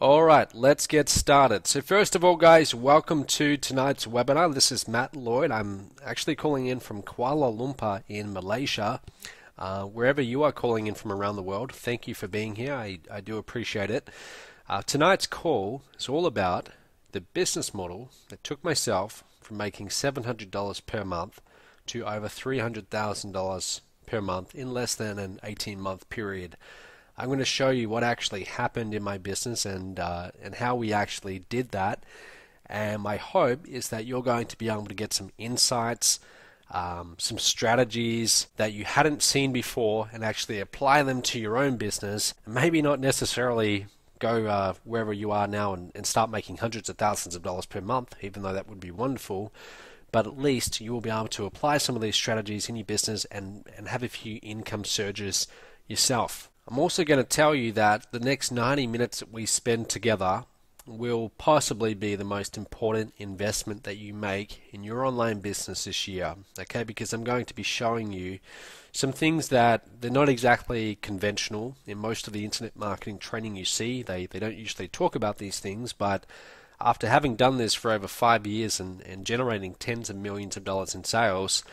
Alright, let's get started. So first of all, guys, welcome to tonight's webinar. This is Matt Lloyd. I'm actually calling in from Kuala Lumpur in Malaysia. Wherever you are calling in from around the world, thank you for being here. I do appreciate it. Tonight's call is all about the business model that took myself from making $700 per month to over $300,000 per month in less than an 18-month period. I'm going to show you what actually happened in my business and how we actually did that. And my hope is that you're going to be able to get some insights, some strategies that you hadn't seen before, and actually apply them to your own business. Maybe not necessarily go wherever you are now and start making hundreds of thousands of dollars per month, even though that would be wonderful. But at least you will be able to apply some of these strategies in your business and have a few income surges yourself. I'm also going to tell you that the next 90 minutes that we spend together will possibly be the most important investment that you make in your online business this year, okay? Because I'm going to be showing you some things that they're not exactly conventional in most of the internet marketing training you see. They don't usually talk about these things, but after having done this for over 5 years and generating tens of millions of dollars in sales,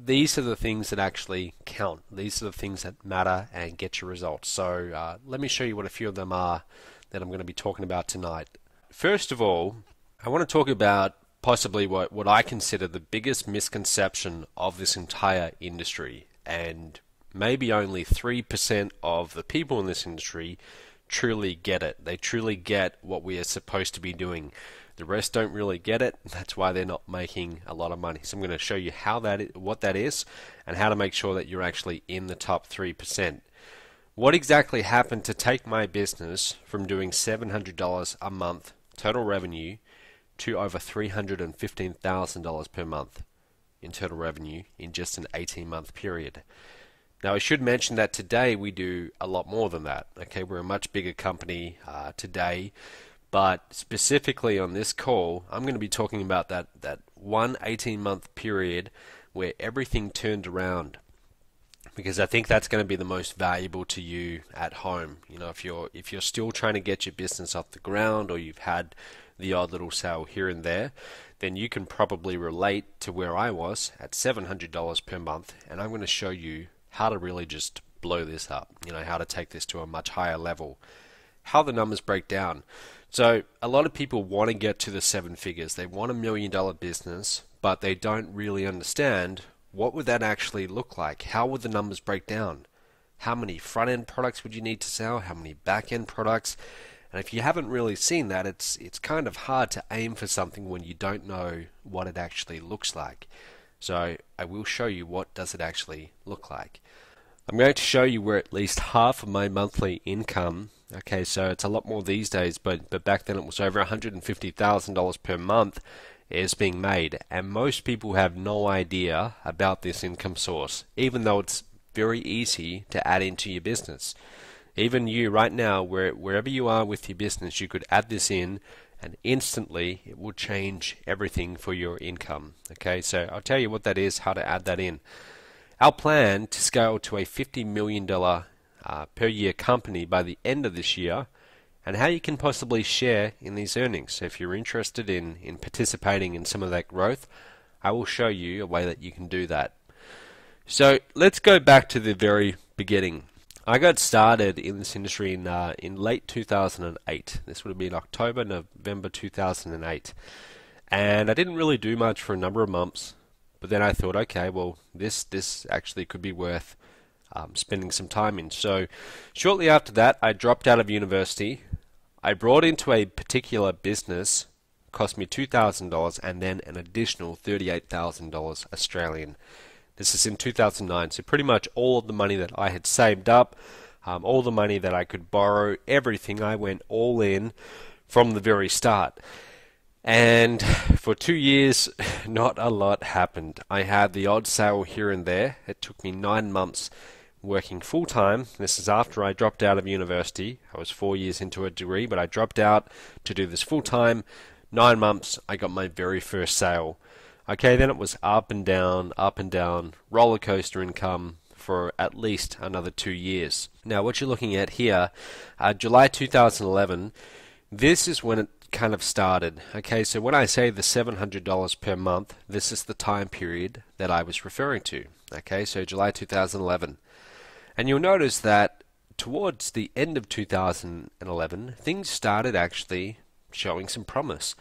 these are the things that actually count. These are the things that matter and get you results. So let me show you what a few of them are that I'm going to be talking about tonight. First of all, I want to talk about possibly what I consider the biggest misconception of this entire industry, and maybe only 3% of the people in this industry truly get it. They truly get what we are supposed to be doing. The rest don't really get it. That's why they're not making a lot of money. So I'm going to show you what that is and how to make sure that you're actually in the top 3%. What exactly happened to take my business from doing $700 a month total revenue to over $315,000 per month in total revenue in just an 18-month period? Now, I should mention that today we do a lot more than that. Okay, we're a much bigger company today. But specifically on this call, I'm going to be talking about that one 18-month period where everything turned around, because I think that's going to be the most valuable to you at home. You know, if you're still trying to get your business off the ground, or you've had the odd little sale here and there, then you can probably relate to where I was at $700 per month, and I'm going to show you how to really just blow this up. You know, how to take this to a much higher level, how the numbers break down. So a lot of people want to get to the 7 figures. They want $1 million business, but they don't really understand what would that actually look like. How would the numbers break down? How many front-end products would you need to sell? How many back-end products? And if you haven't really seen that, it's kind of hard to aim for something when you don't know what it actually looks like. So I will show you what does it actually look like. I'm going to show you where at least half of my monthly income, okay, so it's a lot more these days, but back then it was over $150,000 per month, is being made. And most people have no idea about this income source, even though it's very easy to add into your business. Even you right now, wherever you are with your business, you could add this in, and instantly it will change everything for your income. Okay, so I'll tell you what that is, how to add that in. Our plan to scale to a $50 million per year company by the end of this year, and how you can possibly share in these earnings. So if you're interested in participating in some of that growth, I will show you a way that you can do that. So let's go back to the very beginning. I got started in this industry in late 2008. This would have been October, November 2008. And I didn't really do much for a number of months. But then I thought, okay, well, this actually could be worth spending some time in. So shortly after that, I dropped out of university. I brought into a particular business, cost me $2,000, and then an additional $38,000 Australian. This is in 2009. So pretty much all of the money that I had saved up, all the money that I could borrow, everything, I went all in from the very start. And for 2 years, not a lot happened. I had the odd sale here and there. It took me 9 months working full-time. This is after I dropped out of university. I was 4 years into a degree, but I dropped out to do this full-time. 9 months, I got my very first sale. Okay, then it was up and down, roller coaster income for at least another 2 years. Now, what you're looking at here, July 2011, this is when it kind of started. Okay, so when I say the $700 per month, this is the time period that I was referring to. Okay, so July 2011. And you'll notice that towards the end of 2011, things started actually showing some promise.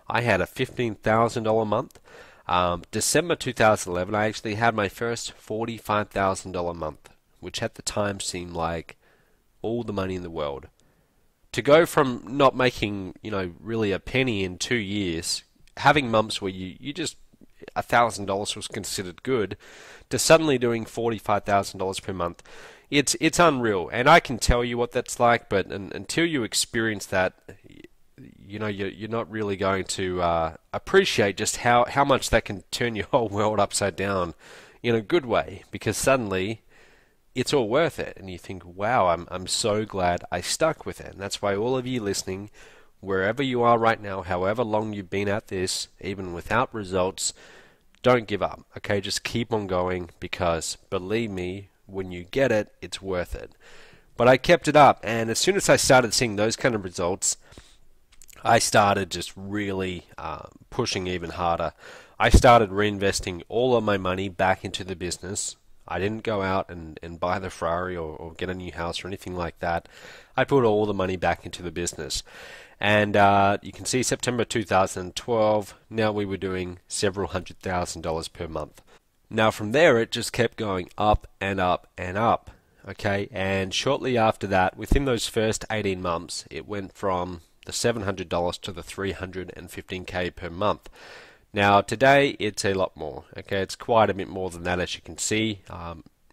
I had a $15,000 month. December 2011, I actually had my first $45,000 month, which at the time seemed like all the money in the world. To go from not making, really a penny in 2 years, having months where you just $1,000 was considered good, to suddenly doing $45,000 per month, it's unreal. And I can tell you what that's like, but until you experience that, you're not really going to appreciate just how much that can turn your whole world upside down in a good way, because suddenly it's all worth it, and you think, wow, I'm so glad I stuck with it. And that's why all of you listening, wherever you are right now, however long you've been at this, even without results, don't give up. Okay, just keep on going, because believe me, when you get it, it's worth it. But I kept it up, and as soon as I started seeing those kind of results, I started just really pushing even harder. I started reinvesting all of my money back into the business. I didn't go out and buy the Ferrari or get a new house or anything like that. I put all the money back into the business. And you can see September 2012, now we were doing several $100,000 per month. Now from there, it just kept going up and up and up. Okay, and shortly after that, within those first 18 months, it went from the $700 to the $315K per month. Now today it's a lot more. Okay, it's quite a bit more than that, as you can see.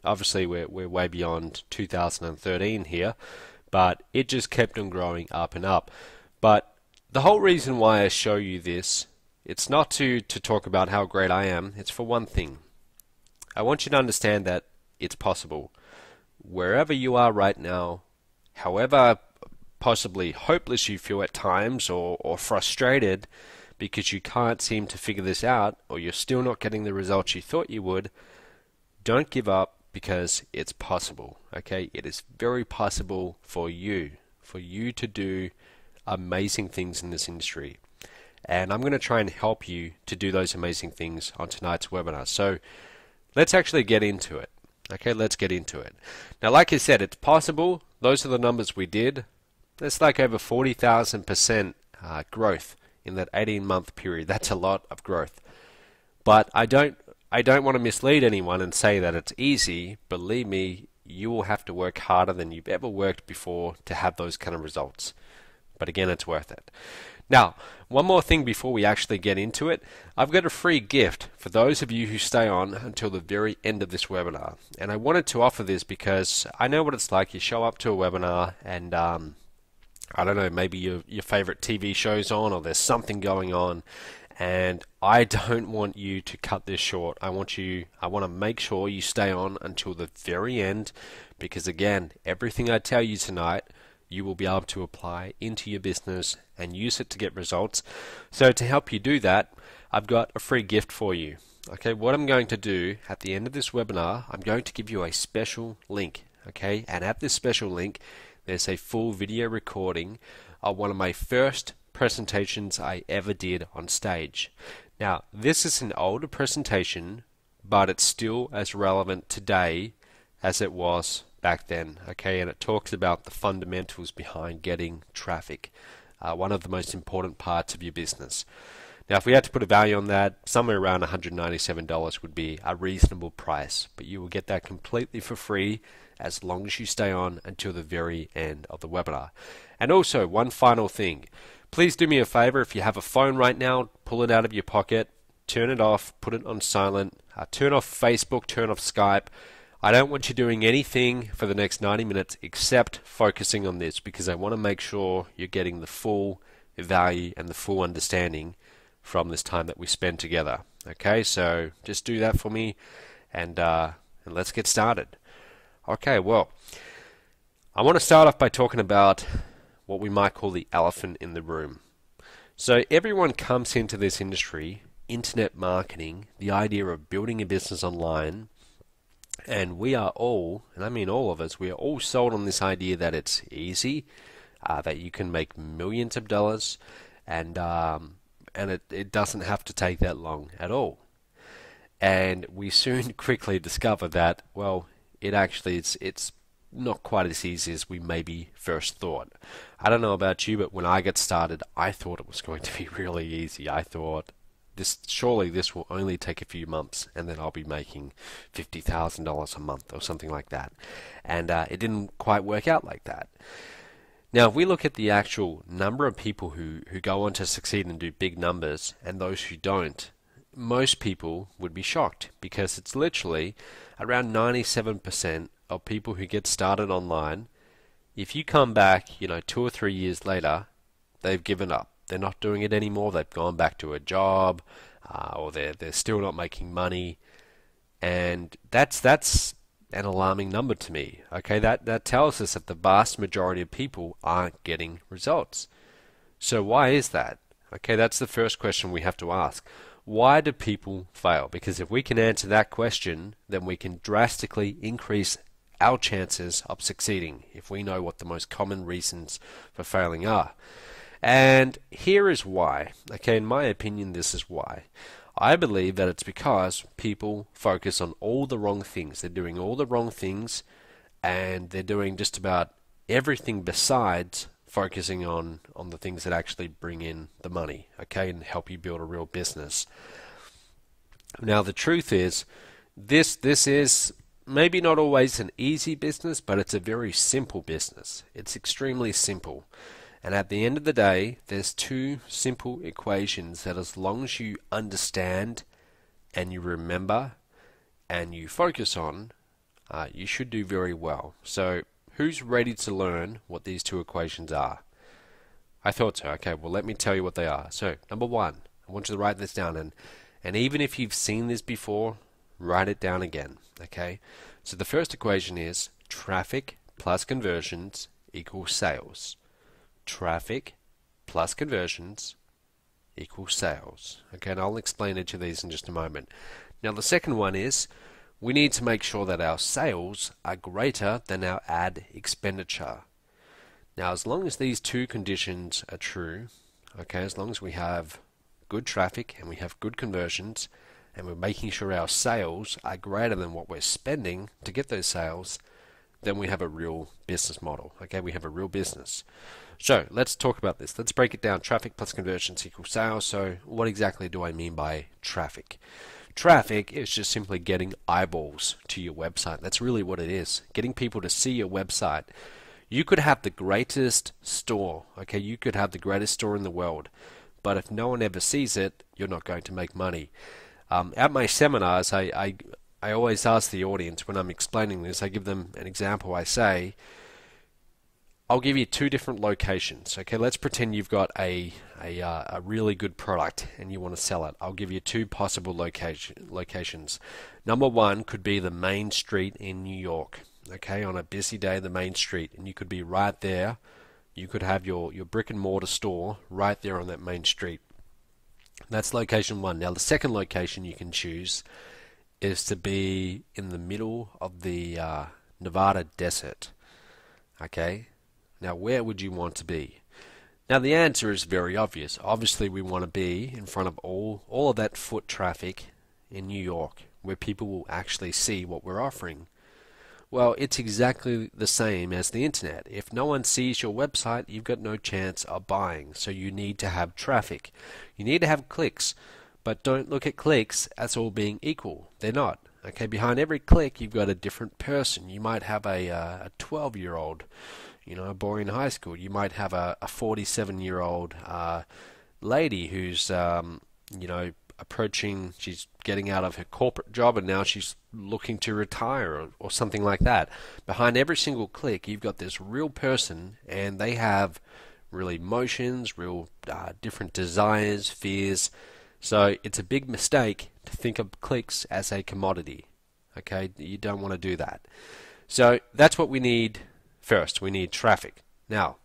Obviously we're way beyond 2013 here, but it just kept on growing up and up. But the whole reason why I show you this, it's not to talk about how great I am. It's for one thing. I want you to understand that it's possible. Wherever you are right now, however possibly hopeless you feel at times, or frustrated because you can't seem to figure this out, or you're still not getting the results you thought you would, don't give up, because it's possible. Okay, it is very possible for you to do amazing things in this industry. And I'm going to try and help you to do those amazing things on tonight's webinar. So let's actually get into it. Okay, let's get into it. Now, like I said, it's possible. Those are the numbers we did. That's like over 40,000% growth in that 18-month period. That's a lot of growth. But I don't want to mislead anyone and say that it's easy. Believe me, you will have to work harder than you've ever worked before to have those kind of results. But again, it's worth it. Now, one more thing before we actually get into it. I've got a free gift for those of you who stay on until the very end of this webinar. And I wanted to offer this because I know what it's like. You show up to a webinar and I don't know, maybe your favorite TV show's on, or there's something going on, and I don't want you to cut this short. I want to make sure you stay on until the very end, because again, everything I tell you tonight, you will be able to apply into your business and use it to get results. So to help you do that, I've got a free gift for you. Okay, what I'm going to do at the end of this webinar, I'm going to give you a special link. Okay, and at this special link, there's a full video recording of one of my first presentations I ever did on stage. Now, this is an older presentation, but it's still as relevant today as it was back then. Okay, and it talks about the fundamentals behind getting traffic, one of the most important parts of your business. Now, if we had to put a value on that, somewhere around $197 would be a reasonable price, but you will get that completely for free as long as you stay on until the very end of the webinar. And also, one final thing. Please do me a favor, if you have a phone right now, pull it out of your pocket, turn it off, put it on silent, turn off Facebook, turn off Skype. I don't want you doing anything for the next 90 minutes except focusing on this, because I want to make sure you're getting the full value and the full understanding from this time that we spend together. Okay, so just do that for me, and let's get started. Okay, well, I want to start off by talking about what we might call the elephant in the room. So everyone comes into this industry, internet marketing, the idea of building a business online, And we are all, and I mean all of us, we are all sold on this idea that it's easy, that you can make millions of dollars, and it doesn't have to take that long at all. And we soon quickly discover that, well, it's not quite as easy as we maybe first thought. I don't know about you, but when I got started, I thought it was going to be really easy. I thought surely this will only take a few months, and then I'll be making $50,000 a month or something like that. And it didn't quite work out like that. Now, if we look at the actual number of people who go on to succeed and do big numbers, and those who don't, most people would be shocked, because it's literally around 97% of people who get started online. If you come back, 2 or 3 years later, they've given up. They're not doing it anymore. They've gone back to a job, or they're still not making money, and that's an alarming number to me. Okay, that tells us that the vast majority of people aren't getting results. So why is that? Okay, that's the first question we have to ask. Why do people fail? Because if we can answer that question, then we can drastically increase our chances of succeeding if we know what the most common reasons for failing are. And here is why. Okay, in my opinion, this is why. I believe that it's because people focus on all the wrong things. They're doing all the wrong things, and they're doing just about everything besides focusing on the things that actually bring in the money, okay, and help you build a real business. Now, the truth is, this is maybe not always an easy business, but it's a very simple business. It's extremely simple. And at the end of the day, there's two simple equations that, as long as you understand and you remember and you focus on, you should do very well. So who's ready to learn what these two equations are? I thought so. Okay, well, let me tell you what they are. So number one, I want you to write this down, and even if you've seen this before, write it down again. Okay, so the first equation is traffic plus conversions equals sales. Traffic plus conversions equals sales. Okay, and I'll explain each of these in just a moment. Now, the second one is we need to make sure that our sales are greater than our ad expenditure. Now, as long as these two conditions are true, okay, as long as we have good traffic and we have good conversions, and we're making sure our sales are greater than what we're spending to get those sales, then we have a real business model. Okay, we have a real business. So let's talk about this. Let's break it down. Traffic plus conversions equals sales. So what exactly do I mean by traffic? Traffic is just simply getting eyeballs to your website. That's really what it is. Getting people to see your website. You could have the greatest store. Okay, you could have the greatest store in the world, but if no one ever sees it, you're not going to make money. At my seminars, I always ask the audience when I'm explaining this, I give them an example. I say, I'll give you two different locations. Okay, let's pretend you've got a really good product and you want to sell it. I'll give you two possible locations. Number one could be the main street in New York. Okay, on a busy day, the main street, and you could be right there. You could have your brick and mortar store right there on that main street. That's location one. Now, the second location you can choose is to be in the middle of the Nevada desert. Okay. Now, where would you want to be? Now, the answer is very obvious. Obviously, we want to be in front of all of that foot traffic in New York, where people will actually see what we're offering. Well, it's exactly the same as the internet. If no one sees your website, you've got no chance of buying. So you need to have traffic. You need to have clicks. But don't look at clicks as all being equal. They're not. Okay, behind every click, you've got a different person. You might have a 12-year-old, a boy in high school. You might have a 47-year-old lady who's, approaching, she's getting out of her corporate job and now she's looking to retire or something like that. Behind every single click, you've got this real person, and they have real emotions, real different desires, fears. So it's a big mistake to think of clicks as a commodity. Okay, you don't want to do that. So that's what we need first. We need traffic. Now,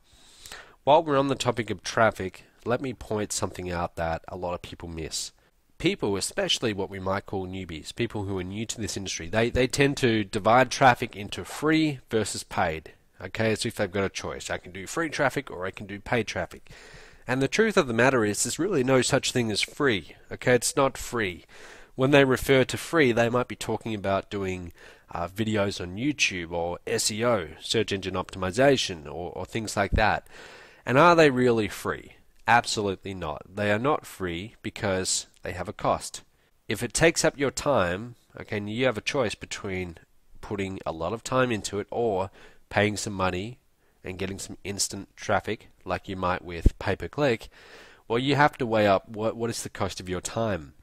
while we're on the topic of traffic, let me point something out that a lot of people miss. people, especially what we might call newbies, people who are new to this industry, they tend to divide traffic into free versus paid. Okay, as if they've got a choice. I can do free traffic or I can do paid traffic. And the truth of the matter is there's really no such thing as free. Okay, it's not free. When they refer to free, they might be talking about doing videos on YouTube or SEO, search engine optimization, or things like that. And are they really free? Absolutely not. They are not free because they have a cost. If it takes up your time, okay, and you have a choice between putting a lot of time into it or paying some money and getting some instant traffic like you might with pay-per-click, well, you have to weigh up what is the cost of your time.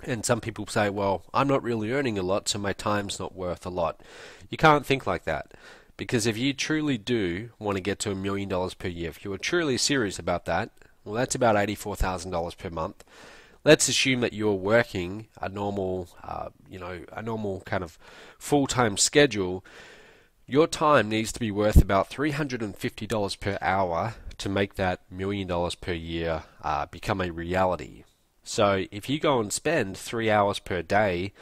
And some people say, well, I'm not really earning a lot, so my time's not worth a lot. You can't think like that. Because if you truly do want to get to $1 million per year, if you are truly serious about that, well, that's about $84,000 per month. Let's assume that you're working a normal, a normal kind of full-time schedule. Your time needs to be worth about $350 per hour to make that $1 million per year become a reality. So if you go and spend 3 hours per day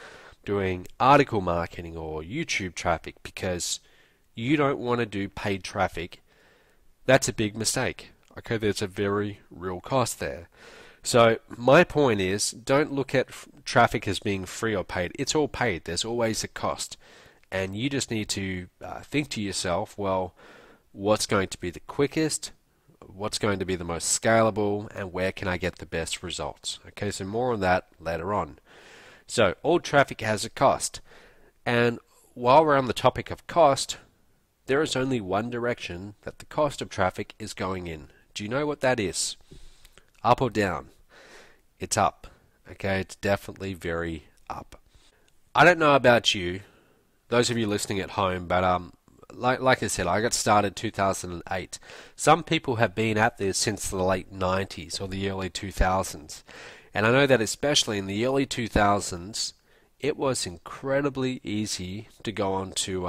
doing article marketing or YouTube traffic because you don't want to do paid traffic, that's a big mistake. Okay, there's a very real cost there. So my point is, don't look at traffic as being free or paid. It's all paid. There's always a cost. And you just need to think to yourself, well, what's going to be the quickest, what's going to be the most scalable, and where can I get the best results? Okay, so more on that later on. So all traffic has a cost. And while we're on the topic of cost, there is only one direction that the cost of traffic is going in. Do you know what that is? Up or down? It's up. Okay, it's definitely very up. I don't know about you, those of you listening at home, but like I said, I got started 2008. Some people have been at this since the late 90s or the early 2000s. And I know that especially in the early 2000s, it was incredibly easy to go onto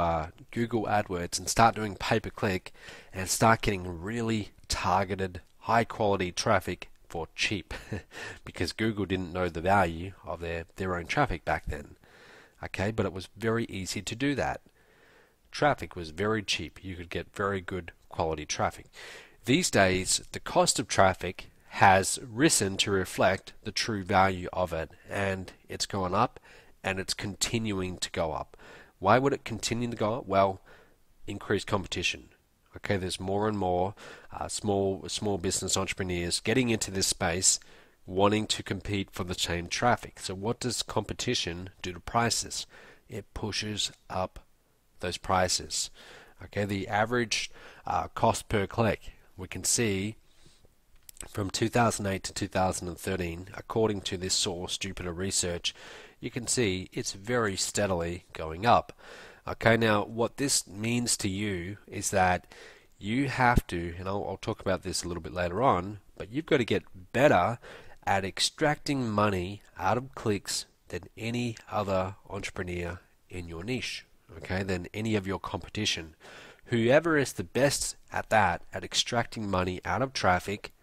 Google AdWords and start doing pay-per-click and start getting really targeted, high-quality traffic for cheap because Google didn't know the value of their own traffic back then. Okay, but it was very easy to do that. Traffic was very cheap. You could get very good quality traffic. These days, the cost of traffic has risen to reflect the true value of it, and it's gone up and it's continuing to go up. Why would it continue to go up? Well, increased competition. Okay, there's more and more small business entrepreneurs getting into this space, wanting to compete for the same traffic. So what does competition do to prices? It pushes up those prices. Okay, the average cost per click, we can see from 2008 to 2013, according to this source, Jupiter Research, you can see it's very steadily going up. Okay, now what this means to you is that you have to, and I'll talk about this a little bit later on, but you've got to get better at extracting money out of clicks than any other entrepreneur in your niche, okay, than any of your competition. Whoever is the best at that, at extracting money out of traffic,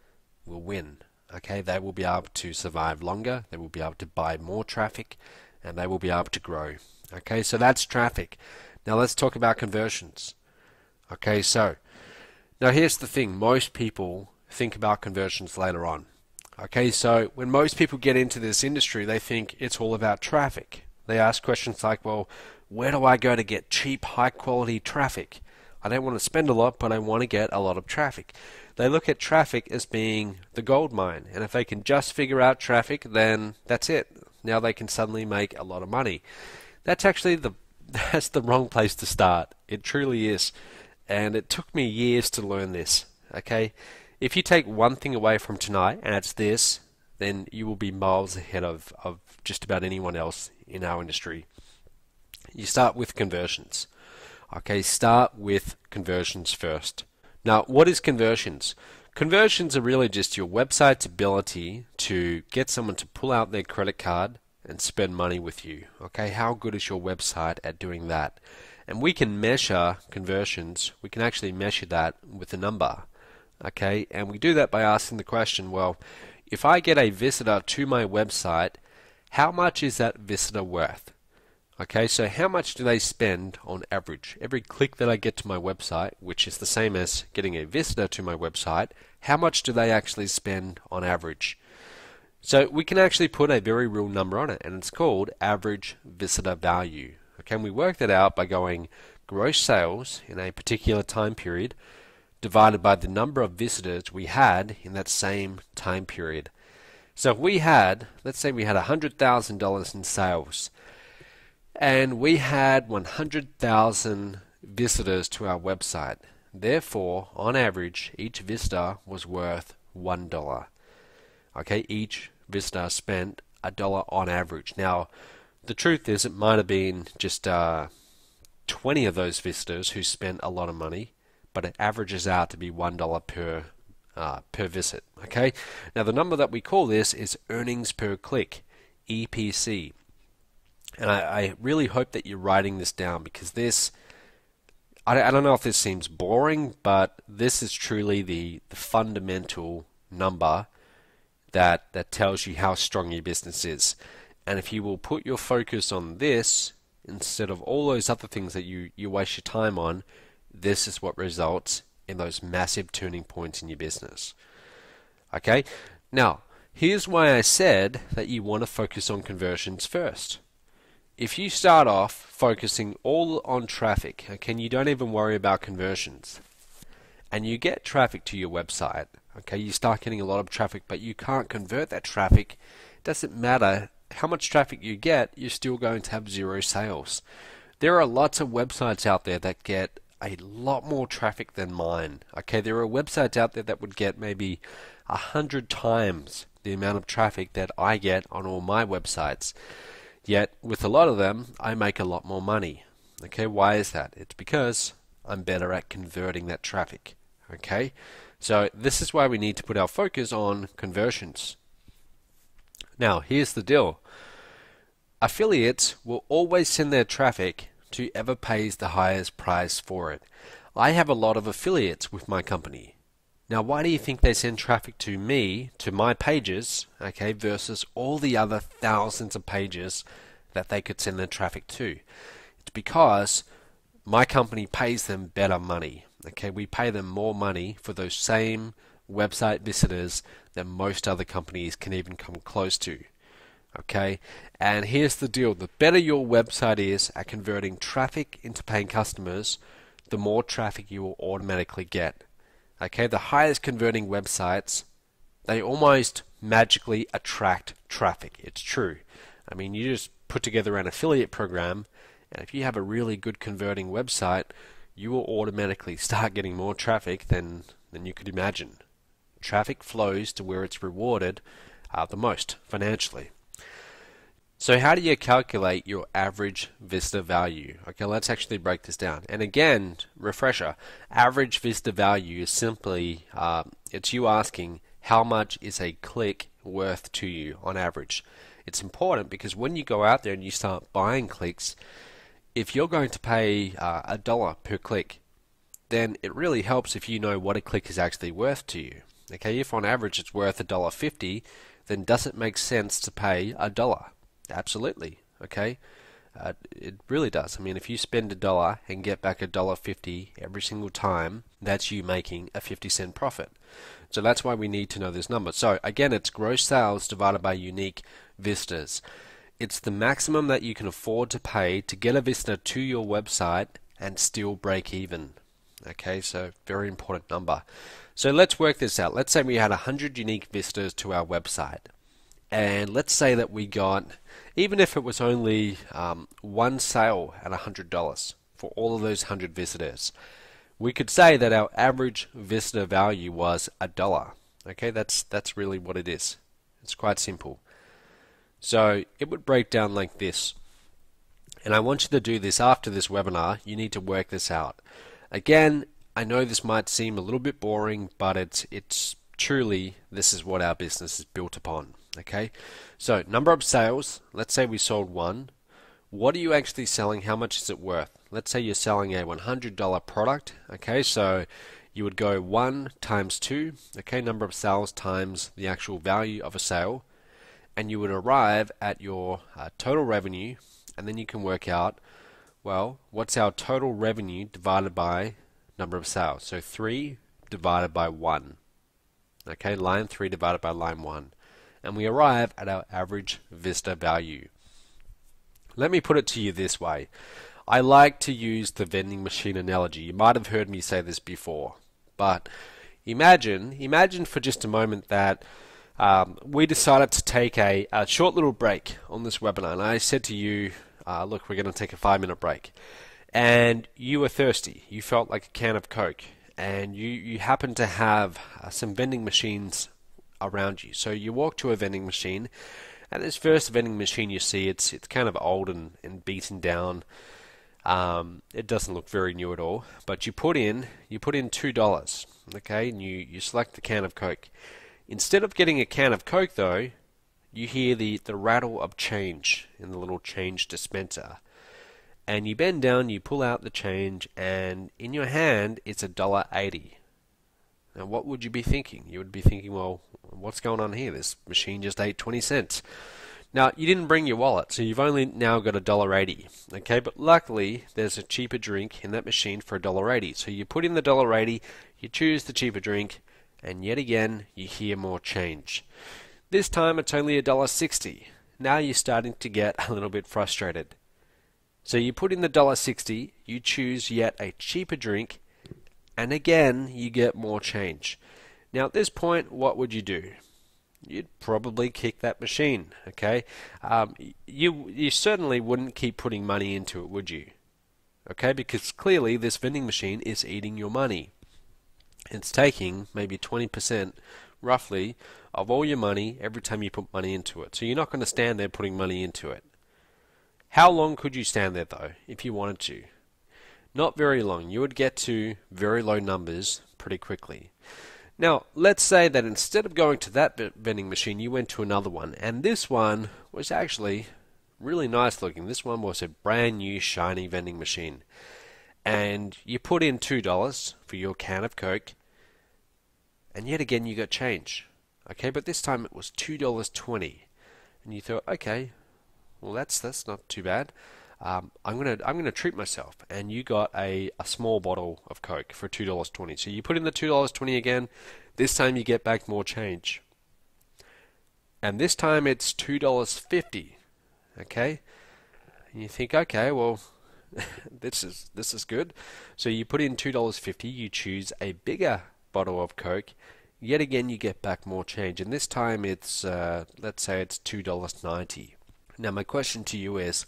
will win. Okay, they will be able to survive longer, they will be able to buy more traffic, and they will be able to grow. Okay, so that's traffic. Now let's talk about conversions. Okay, so now here's the thing, most people think about conversions later on. Okay, so when most people get into this industry, they think it's all about traffic. They ask questions like, well, where do I go to get cheap, high quality traffic? I don't want to spend a lot, but I want to get a lot of traffic. They look at traffic as being the gold mine, and if they can just figure out traffic, then that's it. Now they can suddenly make a lot of money. That's actually that's the wrong place to start. It truly is. And it took me years to learn this. Okay? If you take one thing away from tonight, and it's this, then you will be miles ahead of just about anyone else in our industry. You start with conversions. Okay, start with conversions first. Now, what is conversions? Conversions are really just your website's ability to get someone to pull out their credit card and spend money with you. Okay, how good is your website at doing that? And we can measure conversions. We can actually measure that with a number. Okay, and we do that by asking the question, well, if I get a visitor to my website, how much is that visitor worth? Okay, so how much do they spend on average? Every click that I get to my website, which is the same as getting a visitor to my website, how much do they actually spend on average? So we can actually put a very real number on it, and it's called average visitor value. Okay, and we work that out by going gross sales in a particular time period divided by the number of visitors we had in that same time period. So if we had, let's say we had $100,000 in sales, and we had 100,000 visitors to our website. Therefore, on average, each visitor was worth $1. Okay, each visitor spent $1 on average. Now, the truth is, it might have been just 20 of those visitors who spent a lot of money, but it averages out to be $1 per visit. Okay, now the number that we call this is earnings per click, EPC. And I really hope that you're writing this down, because this, I don't know if this seems boring, but this is truly the fundamental number that tells you how strong your business is. And if you will put your focus on this instead of all those other things that you waste your time on, this is what results in those massive turning points in your business. Okay, now here's why I said that you want to focus on conversions first. If you start off focusing all on traffic, okay, and you don't even worry about conversions, and you get traffic to your website, okay, you start getting a lot of traffic, but you can't convert that traffic, it doesn't matter how much traffic you get, you're still going to have zero sales. There are lots of websites out there that get a lot more traffic than mine. Okay, there are websites out there that would get maybe 100 times the amount of traffic that I get on all my websites. Yet, with a lot of them, I make a lot more money. Okay, why is that? It's because I'm better at converting that traffic. Okay, so this is why we need to put our focus on conversions. Now, here's the deal. Affiliates will always send their traffic to whoever pays the highest price for it. I have a lot of affiliates with my company. Now, why do you think they send traffic to me, to my pages, okay, versus all the other thousands of pages that they could send their traffic to? It's because my company pays them better money. Okay, we pay them more money for those same website visitors than most other companies can even come close to. Okay, and here's the deal. The better your website is at converting traffic into paying customers, the more traffic you will automatically get. Okay, the highest converting websites, they almost magically attract traffic. It's true. I mean, you just put together an affiliate program, and if you have a really good converting website, you will automatically start getting more traffic than you could imagine. Traffic flows to where it's rewarded the most financially. So how do you calculate your average visitor value? Okay, let's actually break this down. And again, refresher, average visitor value is simply, it's you asking how much is a click worth to you on average. It's important because when you go out there and you start buying clicks, if you're going to pay $1 per click, then it really helps if you know what a click is actually worth to you. Okay, if on average it's worth $1.50, then does it make sense to pay $1? Absolutely. Okay, it really does. I mean, if you spend $1 and get back $1.50 every single time, that's you making a 50-cent profit. So that's why we need to know this number. So again, it's gross sales divided by unique visitors. It's the maximum that you can afford to pay to get a visitor to your website and still break even. Okay, so very important number. So let's work this out. Let's say we had 100 unique visitors to our website. And let's say that we got, even if it was only one sale at $100 for all of those 100 visitors, we could say that our average visitor value was $1. Okay, that's really what it is. It's quite simple. So it would break down like this. And I want you to do this after this webinar. You need to work this out. Again, I know this might seem a little bit boring, but it's truly, this is what our business is built upon. Okay, so number of sales, let's say we sold one. What are you actually selling? How much is it worth? Let's say you're selling a $100 product. Okay, so you would go 1 times 2, okay, number of sales times the actual value of a sale, and you would arrive at your total revenue, and then you can work out, well, what's our total revenue divided by number of sales? So 3 divided by 1. Okay, line 3 divided by line 1. And we arrive at our average Vista value. Let me put it to you this way. I like to use the vending machine analogy. You might have heard me say this before, but imagine for just a moment that we decided to take a short little break on this webinar, and I said to you, look, we're going to take a 5-minute break, and you were thirsty. You felt like a can of Coke, and you happened to have some vending machines around you. So you walk to a vending machine, and this first vending machine you see, it's kind of old and beaten down. It doesn't look very new at all, but you put in $2, okay, and you select the can of Coke. Instead of getting a can of Coke though, you hear the rattle of change in the little change dispenser. And you bend down, you pull out the change, and in your hand it's $1.80. Now what would you be thinking? You would be thinking, well, what's going on here? This machine just ate 20 cents. Now, you didn't bring your wallet, so you've only now got $1.80. Okay, but luckily there's a cheaper drink in that machine for $1.80. So you put in the $1.80, you choose the cheaper drink, and yet again you hear more change. This time it's only $1.60. Now you're starting to get a little bit frustrated. So you put in the $1.60, you choose yet a cheaper drink, and again you get more change. Now at this point, what would you do? You'd probably kick that machine, okay? You certainly wouldn't keep putting money into it, would you? Okay, because clearly this vending machine is eating your money. It's taking maybe 20% roughly of all your money every time you put money into it. So you're not going to stand there putting money into it. How long could you stand there though, if you wanted to? Not very long. You would get to very low numbers pretty quickly. Now, let's say that instead of going to that vending machine, you went to another one, and this one was actually really nice looking. This one was a brand new shiny vending machine. And you put in $2 for your can of Coke, and yet again you got change. Okay, but this time it was $2.20. And you thought, okay, well that's not too bad. I'm gonna treat myself, and you got a small bottle of Coke for $2.20. So you put in the $2.20 again. This time you get back more change, and this time it's $2.50. Okay, and you think, okay, well, this is good. So you put in $2.50. You choose a bigger bottle of Coke. Yet again you get back more change, and this time it's let's say it's $2.90. Now my question to you is,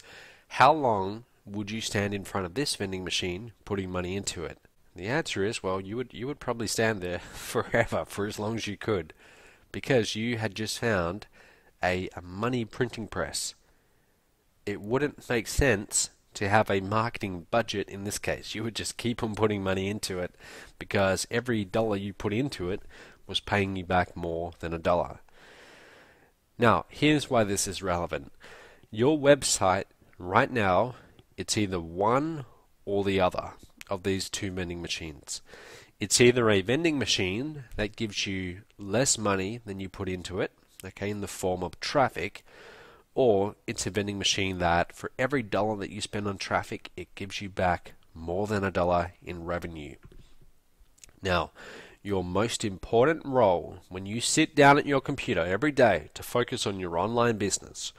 how long would you stand in front of this vending machine putting money into it? The answer is, well, you would probably stand there forever, for as long as you could, because you had just found a money printing press. It wouldn't make sense to have a marketing budget in this case. You would just keep on putting money into it, because every dollar you put into it was paying you back more than $1. Now, here's why this is relevant. Your website right now, it's either one or the other of these two vending machines. It's either a vending machine that gives you less money than you put into it, okay, in the form of traffic, or it's a vending machine that for every dollar that you spend on traffic, it gives you back more than $1 in revenue. Now, your most important role when you sit down at your computer every day to focus on your online business,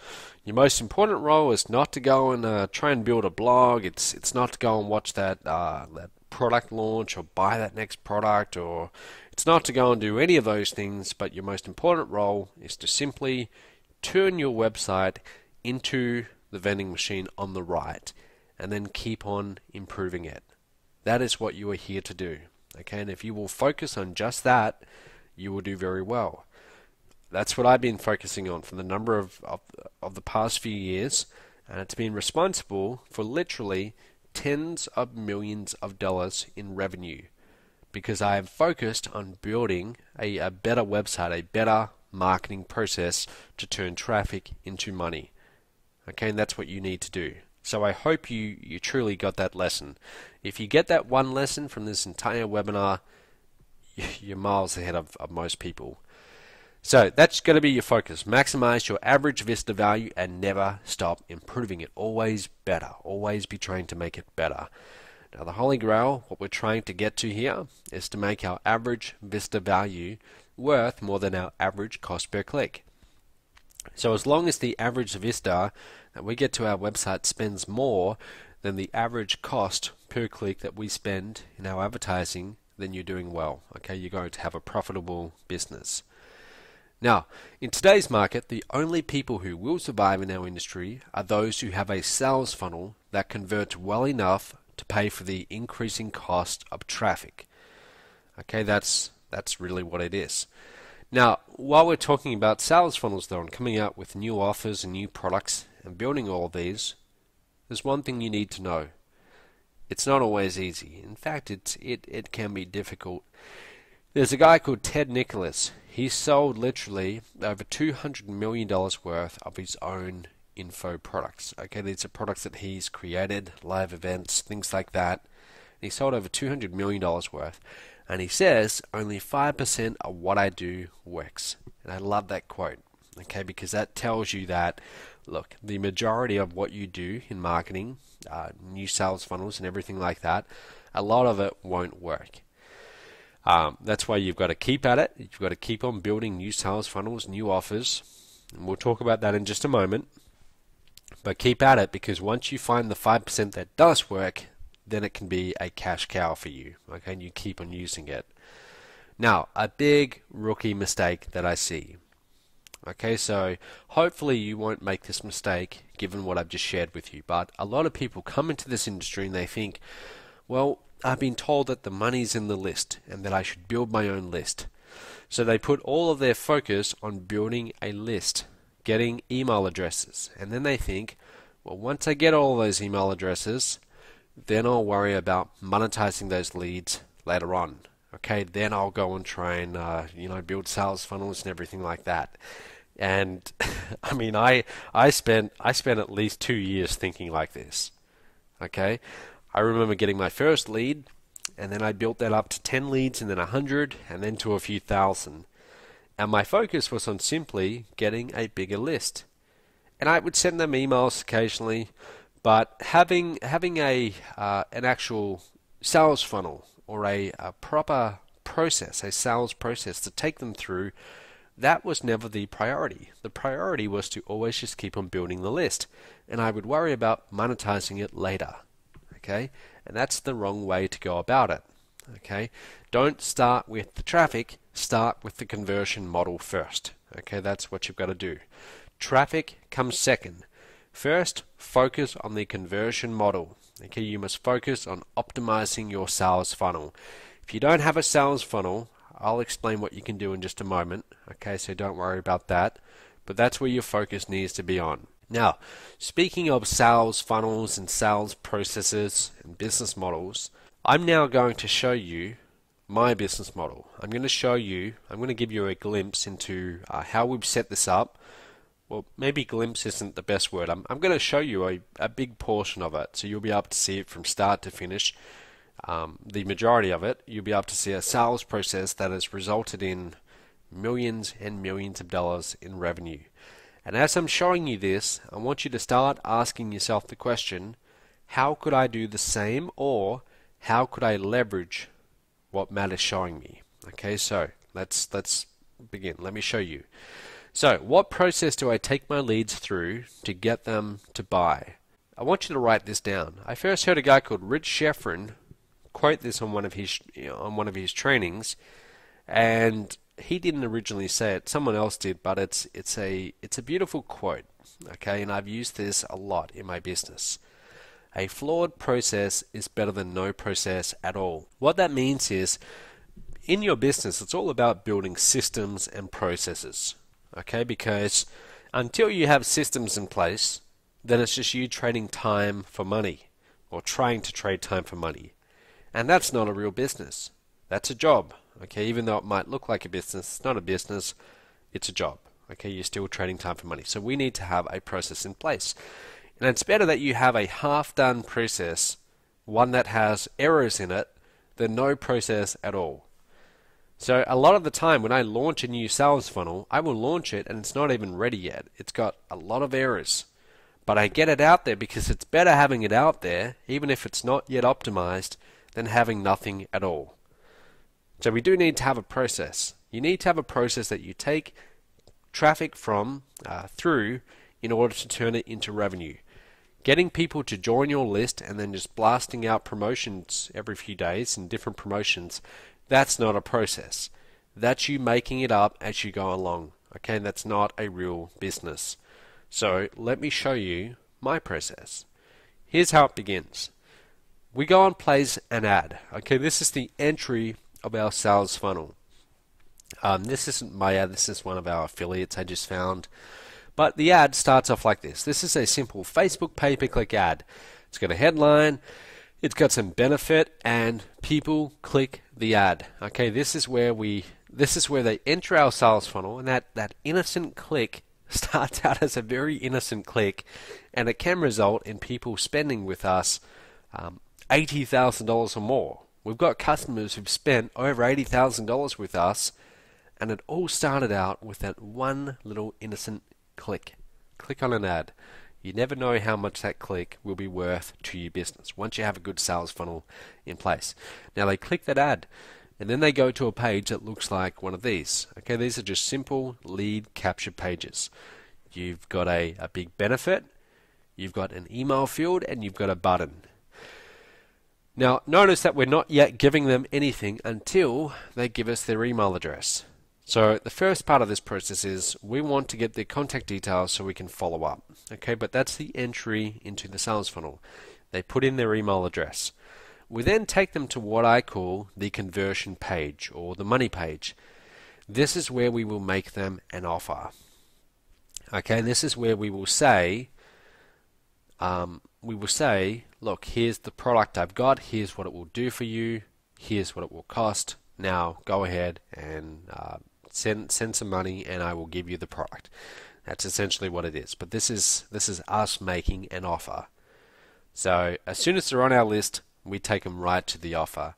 your most important role is not to go and try and build a blog. It's not to go and watch that product launch or buy that next product, or it's not to go and do any of those things, but your most important role is to simply turn your website into the vending machine on the right, and then keep on improving it. That is what you are here to do. Okay, and if you will focus on just that, you will do very well. That's what I've been focusing on for the number of the past few years, and it's been responsible for literally tens of millions of dollars in revenue, because I have focused on building a better website, a better marketing process to turn traffic into money. Okay, and that's what you need to do. So I hope you truly got that lesson. If you get that one lesson from this entire webinar, you're miles ahead of most people. So that's going to be your focus. Maximize your average Vista value and never stop improving it. Always better. Always be trying to make it better. Now the Holy Grail, what we're trying to get to here, is to make our average Vista value worth more than our average cost per click. So as long as the average Vista that we get to our website spends more than the average cost per click that we spend in our advertising, then you're doing well. Okay, you're going to have a profitable business. Now, in today's market, the only people who will survive in our industry are those who have a sales funnel that converts well enough to pay for the increasing cost of traffic. Okay, that's really what it is. Now, while we're talking about sales funnels though, and coming out with new offers and new products and building all of these, there's one thing you need to know. It's not always easy. In fact, it can be difficult. There's a guy called Ted Nicholas. He sold literally over $200 million worth of his own info products. Okay, these are products that he's created, live events, things like that. And he sold over $200 million worth. And he says only 5% of what I do works. And I love that quote. Okay, because that tells you that, look, the majority of what you do in marketing, new sales funnels and everything like that, a lot of it won't work. That's why you've got to keep at it. You've got to keep on building new sales funnels, new offers. And we'll talk about that in just a moment. But keep at it, because once you find the 5% that does work, then it can be a cash cow for you. Okay, and you keep on using it. Now, a big rookie mistake that I see. Okay, so hopefully you won't make this mistake given what I've just shared with you. But a lot of people come into this industry and they think, well, I've been told that the money's in the list and that I should build my own list. So they put all of their focus on building a list, getting email addresses. And then they think, well, once I get all those email addresses, then I'll worry about monetizing those leads later on. Okay, then I'll go and try and build sales funnels and everything like that. And I mean, I spent at least 2 years thinking like this. Okay, I remember getting my first lead, and then I built that up to 10 leads, and then 100, and then to a few thousand. And my focus was on simply getting a bigger list. And I would send them emails occasionally, but having an actual sales funnel or a proper process, a sales process to take them through, that was never the priority. The priority was to always just keep on building the list, and I would worry about monetizing it later. Okay, and that's the wrong way to go about it. Okay, don't start with the traffic, start with the conversion model first. Okay, that's what you've got to do. Traffic comes second. First, focus on the conversion model. Okay, you must focus on optimizing your sales funnel. If you don't have a sales funnel, I'll explain what you can do in just a moment. Okay, so don't worry about that. But that's where your focus needs to be on. Now, speaking of sales funnels and sales processes and business models, I'm now going to show you my business model. I'm going to give you a glimpse into how we've set this up. Well, maybe glimpse isn't the best word. I'm going to show you a big portion of it, so you'll be able to see it from start to finish. The majority of it, you'll be able to see a sales process that has resulted in millions and millions of dollars in revenue. And as I'm showing you this, I want you to start asking yourself the question, how could I do the same, or how could I leverage what Matt is showing me? Okay, so let's begin. Let me show you. So, what process do I take my leads through to get them to buy? I want you to write this down. I first heard a guy called Rich Schefren quote this on one of his trainings, and he didn't originally say it. Someone else did, but it's a beautiful quote. Okay, and I've used this a lot in my business. A flawed process is better than no process at all. What that means is, in your business, it's all about building systems and processes. Okay, because until you have systems in place, then it's just you trading time for money, or trying to trade time for money. And that's not a real business. That's a job. Okay, even though it might look like a business, it's not a business, it's a job. Okay, you're still trading time for money. So we need to have a process in place. And it's better that you have a half-done process, one that has errors in it, than no process at all. So a lot of the time when I launch a new sales funnel, I will launch it and it's not even ready yet. It's got a lot of errors. But I get it out there because it's better having it out there, even if it's not yet optimized, than having nothing at all. So we do need to have a process. You need to have a process that you take traffic from through in order to turn it into revenue. Getting people to join your list and then just blasting out promotions every few days and different promotions, that's not a process. That's you making it up as you go along. Okay, that's not a real business. So let me show you my process. Here's how it begins. We go and place an ad. Okay, this is the entry of our sales funnel. This isn't my ad, this is one of our affiliates I just found. But the ad starts off like this. This is a simple Facebook pay-per-click ad. It's got a headline, it's got some benefit, and people click the ad. Okay, this is where they enter our sales funnel, and that innocent click starts out as a very innocent click, and it can result in people spending with us $80,000 or more. We've got customers who've spent over $80,000 with us, and it all started out with that one little innocent click. Click on an ad. You never know how much that click will be worth to your business once you have a good sales funnel in place. Now they click that ad, and then they go to a page that looks like one of these. Okay, these are just simple lead capture pages. You've got a big benefit, you've got an email field, and you've got a button. Now notice that we're not yet giving them anything until they give us their email address. So the first part of this process is we want to get their contact details so we can follow up. Okay, but that's the entry into the sales funnel. They put in their email address. We then take them to what I call the conversion page or the money page. This is where we will make them an offer. Okay, this is where we will say, look, here's the product I've got, here's what it will do for you, here's what it will cost. Now go ahead and send some money and I will give you the product. That's essentially what it is. But this is us making an offer. So as soon as they're on our list, we take them right to the offer.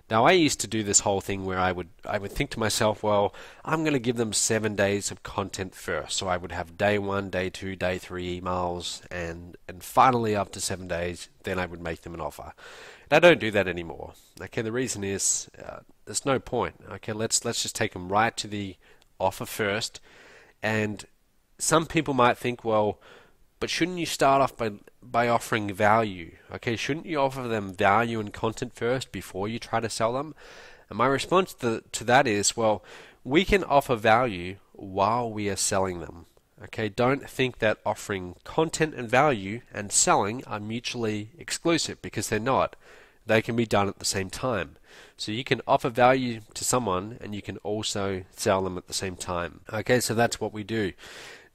Now I used to do this whole thing where I would think to myself, well, I'm going to give them 7 days of content first. So I would have day 1, day 2, day 3 emails, and finally after 7 days, then I would make them an offer. And I don't do that anymore. Okay, the reason is there's no point. Okay, let's just take them right to the offer first. And some people might think, well, but shouldn't you start off by offering value? Okay, shouldn't you offer them value and content first before you try to sell them? And my response to that is, well, we can offer value while we are selling them. Okay, don't think that offering content and value and selling are mutually exclusive, because they're not. They can be done at the same time. So you can offer value to someone and you can also sell them at the same time. Okay, so that's what we do.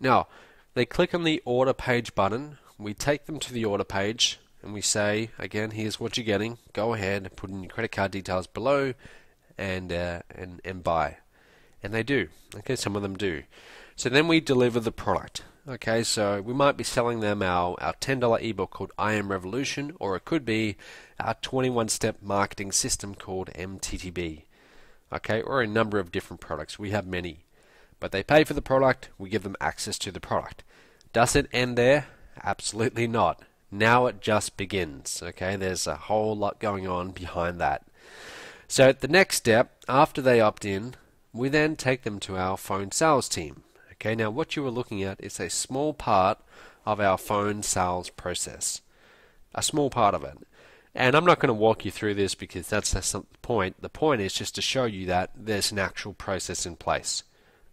Now, they click on the order page button. We take them to the order page and we say, again, here's what you're getting. Go ahead and put in your credit card details below and buy. And they do. Okay, some of them do. So then we deliver the product. Okay, so we might be selling them our $10 ebook called I Am Revolution, or it could be our 21-step marketing system called MTTB. Okay, or a number of different products. We have many. But they pay for the product, we give them access to the product. Does it end there? Absolutely not. Now it just begins. Okay, there's a whole lot going on behind that. So the next step, after they opt in, we then take them to our phone sales team. Okay, now what you are looking at is a small part of our phone sales process. A small part of it. And I'm not going to walk you through this because that's not the point. The point is just to show you that there's an actual process in place.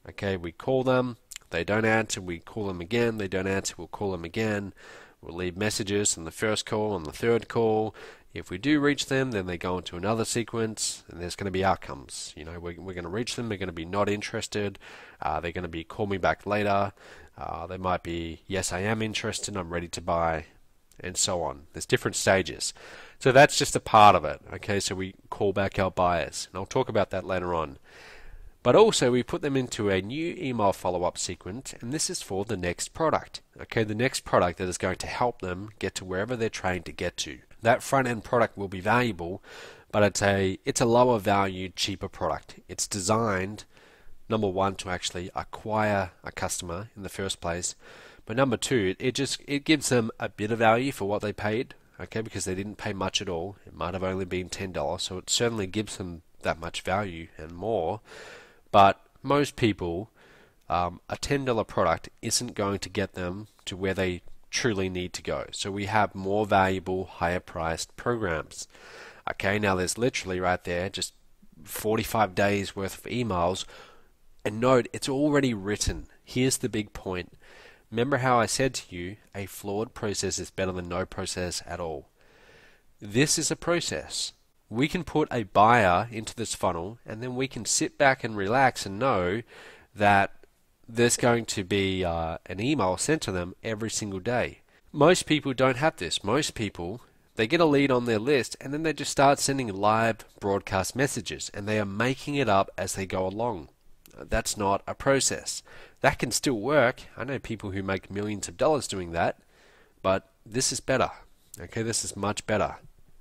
Okay, we call them, they don't answer, we call them again, they don't answer, we'll call them again. We'll leave messages on the first call, on the third call. If we do reach them, then they go into another sequence, and there's going to be outcomes. You know, we're going to reach them, they're going to be not interested, they're going to be call me back later, they might be yes I am interested, I'm ready to buy, and so on. There's different stages. So that's just a part of it. Okay, so we call back our buyers, and I'll talk about that later on. But also we put them into a new email follow-up sequence, and this is for the next product. Okay, the next product that is going to help them get to wherever they're trying to get to. That front-end product will be valuable, but it's a lower value, cheaper product. It's designed, number one, to actually acquire a customer in the first place, but number two, it gives them a bit of value for what they paid, okay, because they didn't pay much at all. It might have only been $10, so it certainly gives them that much value and more. But most people, a $10 product isn't going to get them to where they truly need to go. So we have more valuable, higher priced programs. Okay, now there's literally right there just 45 days worth of emails. And note, it's already written. Here's the big point. Remember how I said to you, a flawed process is better than no process at all. This is a process. We can put a buyer into this funnel, and then we can sit back and relax and know that there's going to be an email sent to them every single day. Most people don't have this. Most people, they get a lead on their list, and then they just start sending live broadcast messages, and they are making it up as they go along. That's not a process. That can still work. I know people who make millions of dollars doing that, but this is better. Okay, this is much better.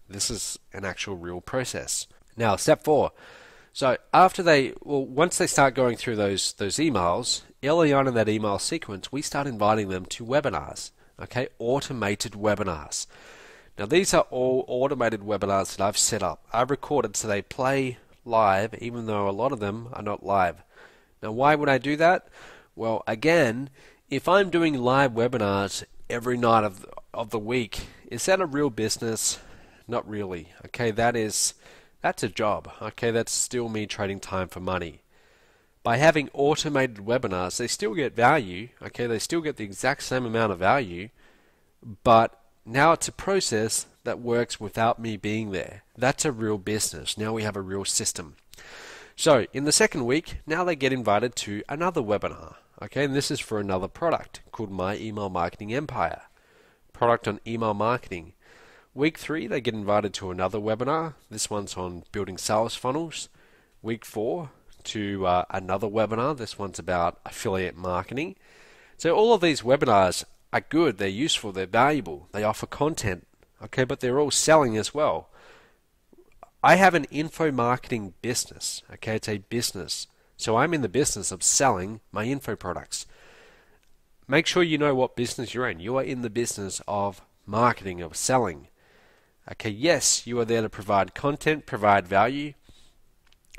This is an actual real process. Now, step 4. So once they start going through those emails, early on in that email sequence, we start inviting them to webinars. Okay, automated webinars. Now, these are all automated webinars that I've set up. I've recorded so they play live, even though a lot of them are not live. Now, why would I do that? Well, again, if I'm doing live webinars every night of the week, is that a real business? Not really. Okay, that's a job. Okay, that's still me trading time for money. By having automated webinars, they still get value. Okay, they still get the exact same amount of value, but now it's a process that works without me being there. That's a real business. Now we have a real system. So in the second week, now they get invited to another webinar. Okay, and this is for another product called My Email Marketing Empire. Product on email marketing. Week 3, they get invited to another webinar. This one's on building sales funnels. Week 4, to another webinar. This one's about affiliate marketing. So all of these webinars are good, they're useful, they're valuable, they offer content, okay, but they're all selling as well. I have an info marketing business, okay, it's a business. So I'm in the business of selling my info products. Make sure you know what business you're in. You are in the business of marketing, of selling. Okay, yes, you are there to provide content, provide value,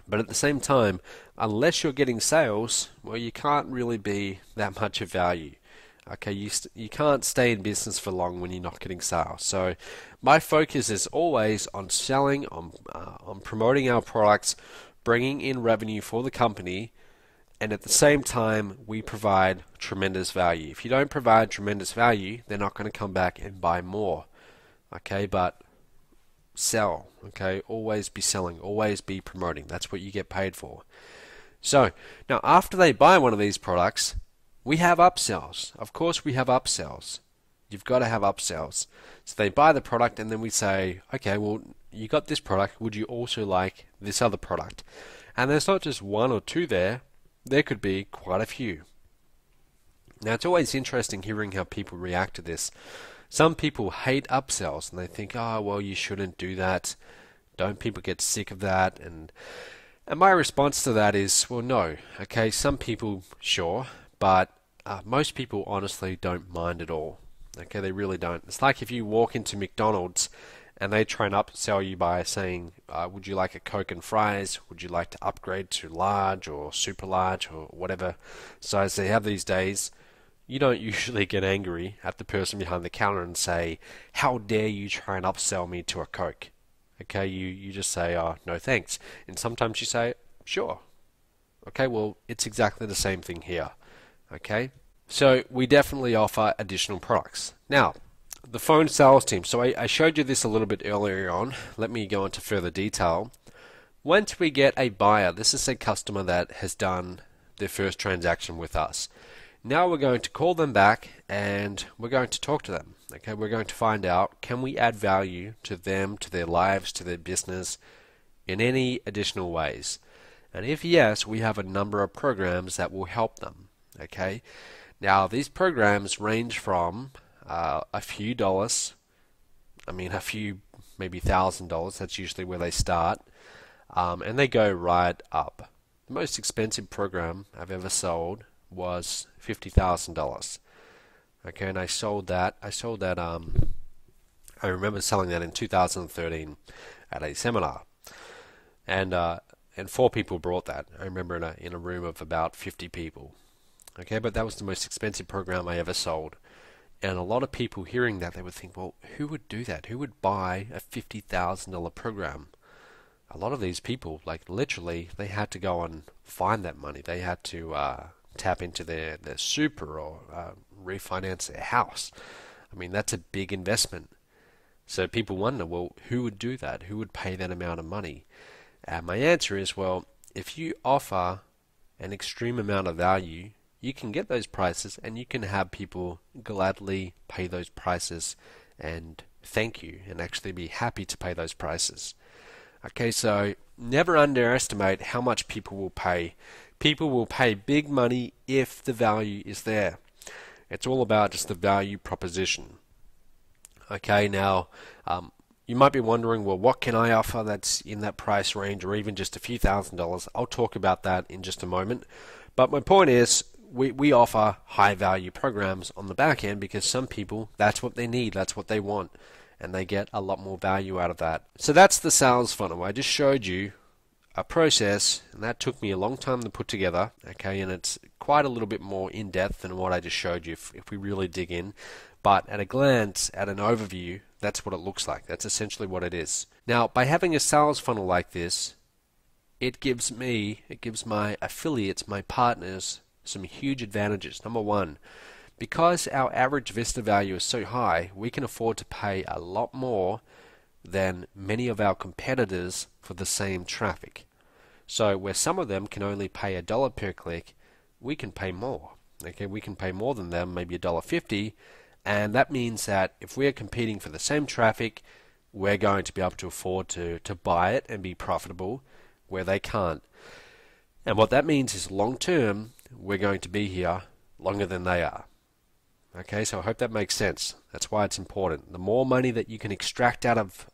but at the same time, unless you're getting sales, well, you can't really be that much of value. Okay, you can't stay in business for long when you're not getting sales. So my focus is always on selling, on promoting our products, bringing in revenue for the company, and at the same time, we provide tremendous value. If you don't provide tremendous value, they're not going to come back and buy more. Okay, but sell. Okay, always be selling, always be promoting. That's what you get paid for. So now after they buy one of these products, we have upsells. Of course we have upsells. You've got to have upsells. So they buy the product and then we say, okay, well, you got this product, would you also like this other product? And there's not just one or two there could be quite a few. Now it's always interesting hearing how people react to this. Some people hate upsells and they think, oh, well, you shouldn't do that. Don't people get sick of that? And my response to that is, well, no. Okay, some people, sure, but most people honestly don't mind at all. Okay, they really don't. It's like if you walk into McDonald's and they try and upsell you by saying, would you like a Coke and fries? Would you like to upgrade to large or super large or whatever size they have these days? You don't usually get angry at the person behind the counter and say, how dare you try and upsell me to a Coke? Okay, you just say, oh, no thanks. And sometimes you say, sure. Okay, well, it's exactly the same thing here. Okay, so we definitely offer additional products. Now, the phone sales team. So I showed you this a little bit earlier on. Let me go into further detail. Once we get a buyer, this is a customer that has done their first transaction with us. Now we're going to call them back and we're going to talk to them. Okay, we're going to find out, can we add value to them, to their lives, to their business in any additional ways? And if yes, we have a number of programs that will help them. Okay, now these programs range from a few dollars, a few maybe $1,000. That's usually where they start, and they go right up. The most expensive program I've ever sold was $50,000. Okay, and I sold that. I remember selling that in 2013 at a seminar, and 4 people brought that. I remember in a room of about 50 people. Okay, but that was the most expensive program I ever sold. And a lot of people hearing that, they would think, well, who would do that? Who would buy a $50,000 program? A lot of these people, like literally, they had to go and find that money. They had to tap into their super or refinance their house. I mean, that's a big investment. So people wonder, well, who would do that? Who would pay that amount of money? And my answer is, well, if you offer an extreme amount of value, you can get those prices and you can have people gladly pay those prices and thank you and actually be happy to pay those prices. Okay, so never underestimate how much people will pay. People will pay big money if the value is there. It's all about just the value proposition. Okay, now you might be wondering, well, what can I offer that's in that price range or even just a few $1,000s? I'll talk about that in just a moment. But my point is, we offer high value programs on the back end because some people, that's what they need, that's what they want, and they get a lot more value out of that. So that's the sales funnel. I just showed you a process, and that took me a long time to put together, okay, and it's quite a little bit more in depth than what I just showed you if we really dig in. But at a glance, at an overview, that's what it looks like. That's essentially what it is. Now, by having a sales funnel like this, it gives my affiliates, my partners, some huge advantages. Number one, because our average Vista value is so high, we can afford to pay a lot more than many of our competitors for the same traffic. So where some of them can only pay $1 per click, we can pay more. Okay, we can pay more than them, maybe $1.50, and that means that if we're competing for the same traffic, we're going to be able to afford to buy it and be profitable where they can't. And what that means is long term, we're going to be here longer than they are. Okay, so I hope that makes sense. That's why it's important. The more money that you can extract out of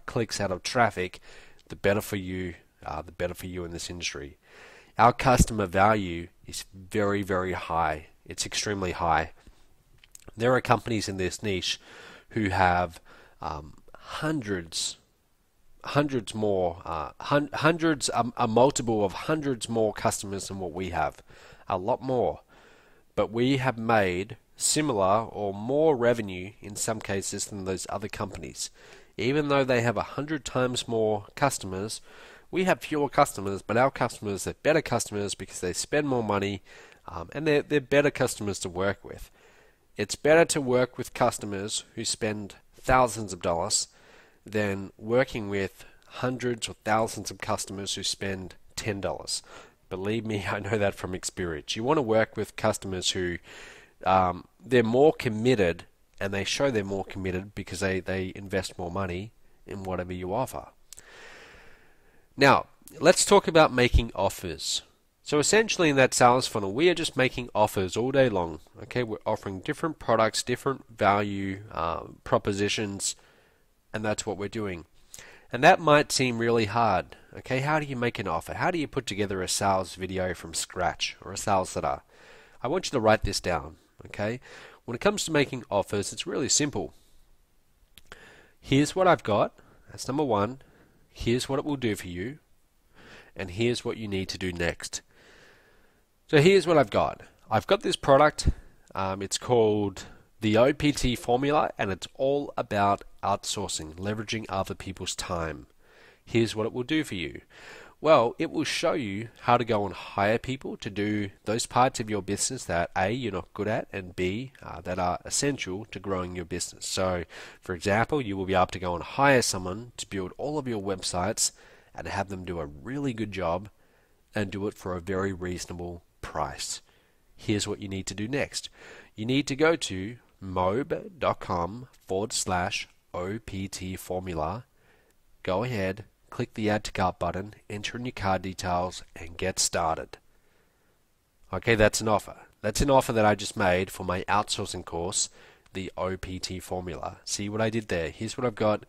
clicks, out of traffic, the better for you. The better for you in this industry. Our customer value is very, very high. It's extremely high. There are companies in this niche who have hundreds more, a multiple of hundreds more customers than what we have, a lot more. But we have made similar or more revenue in some cases than those other companies. Even though they have 100 times more customers, we have fewer customers, but our customers are better customers because they spend more money, and they're better customers to work with. It's better to work with customers who spend thousands of dollars than working with hundreds or thousands of customers who spend $10. Believe me, I know that from experience. You want to work with customers who they're more committed, and they show they're more committed because they invest more money in whatever you offer. Now, let's talk about making offers. So essentially in that sales funnel, we are just making offers all day long. Okay, we're offering different products, different value propositions, and that's what we're doing. And that might seem really hard. Okay, how do you make an offer? How do you put together a sales video from scratch or a sales letter? I want you to write this down. Okay, when it comes to making offers, it's really simple. Here's what I've got. That's number one. Here's what it will do for you, and here's what you need to do next. So here's what I've got. I've got this product. It's called the OPT formula, and it's all about outsourcing, leveraging other people's time. Here's what it will do for you. Well, it will show you how to go and hire people to do those parts of your business that A, you're not good at, and B, that are essential to growing your business. So, for example, you will be able to go and hire someone to build all of your websites and have them do a really good job and do it for a very reasonable price. Here's what you need to do next. You need to go to mobe.com/OPT formula. Go ahead, click the add to cart button, enter in your card details, and get started. Okay, that's an offer. That's an offer that I just made for my outsourcing course, the OPT formula. See what I did there? Here's what I've got.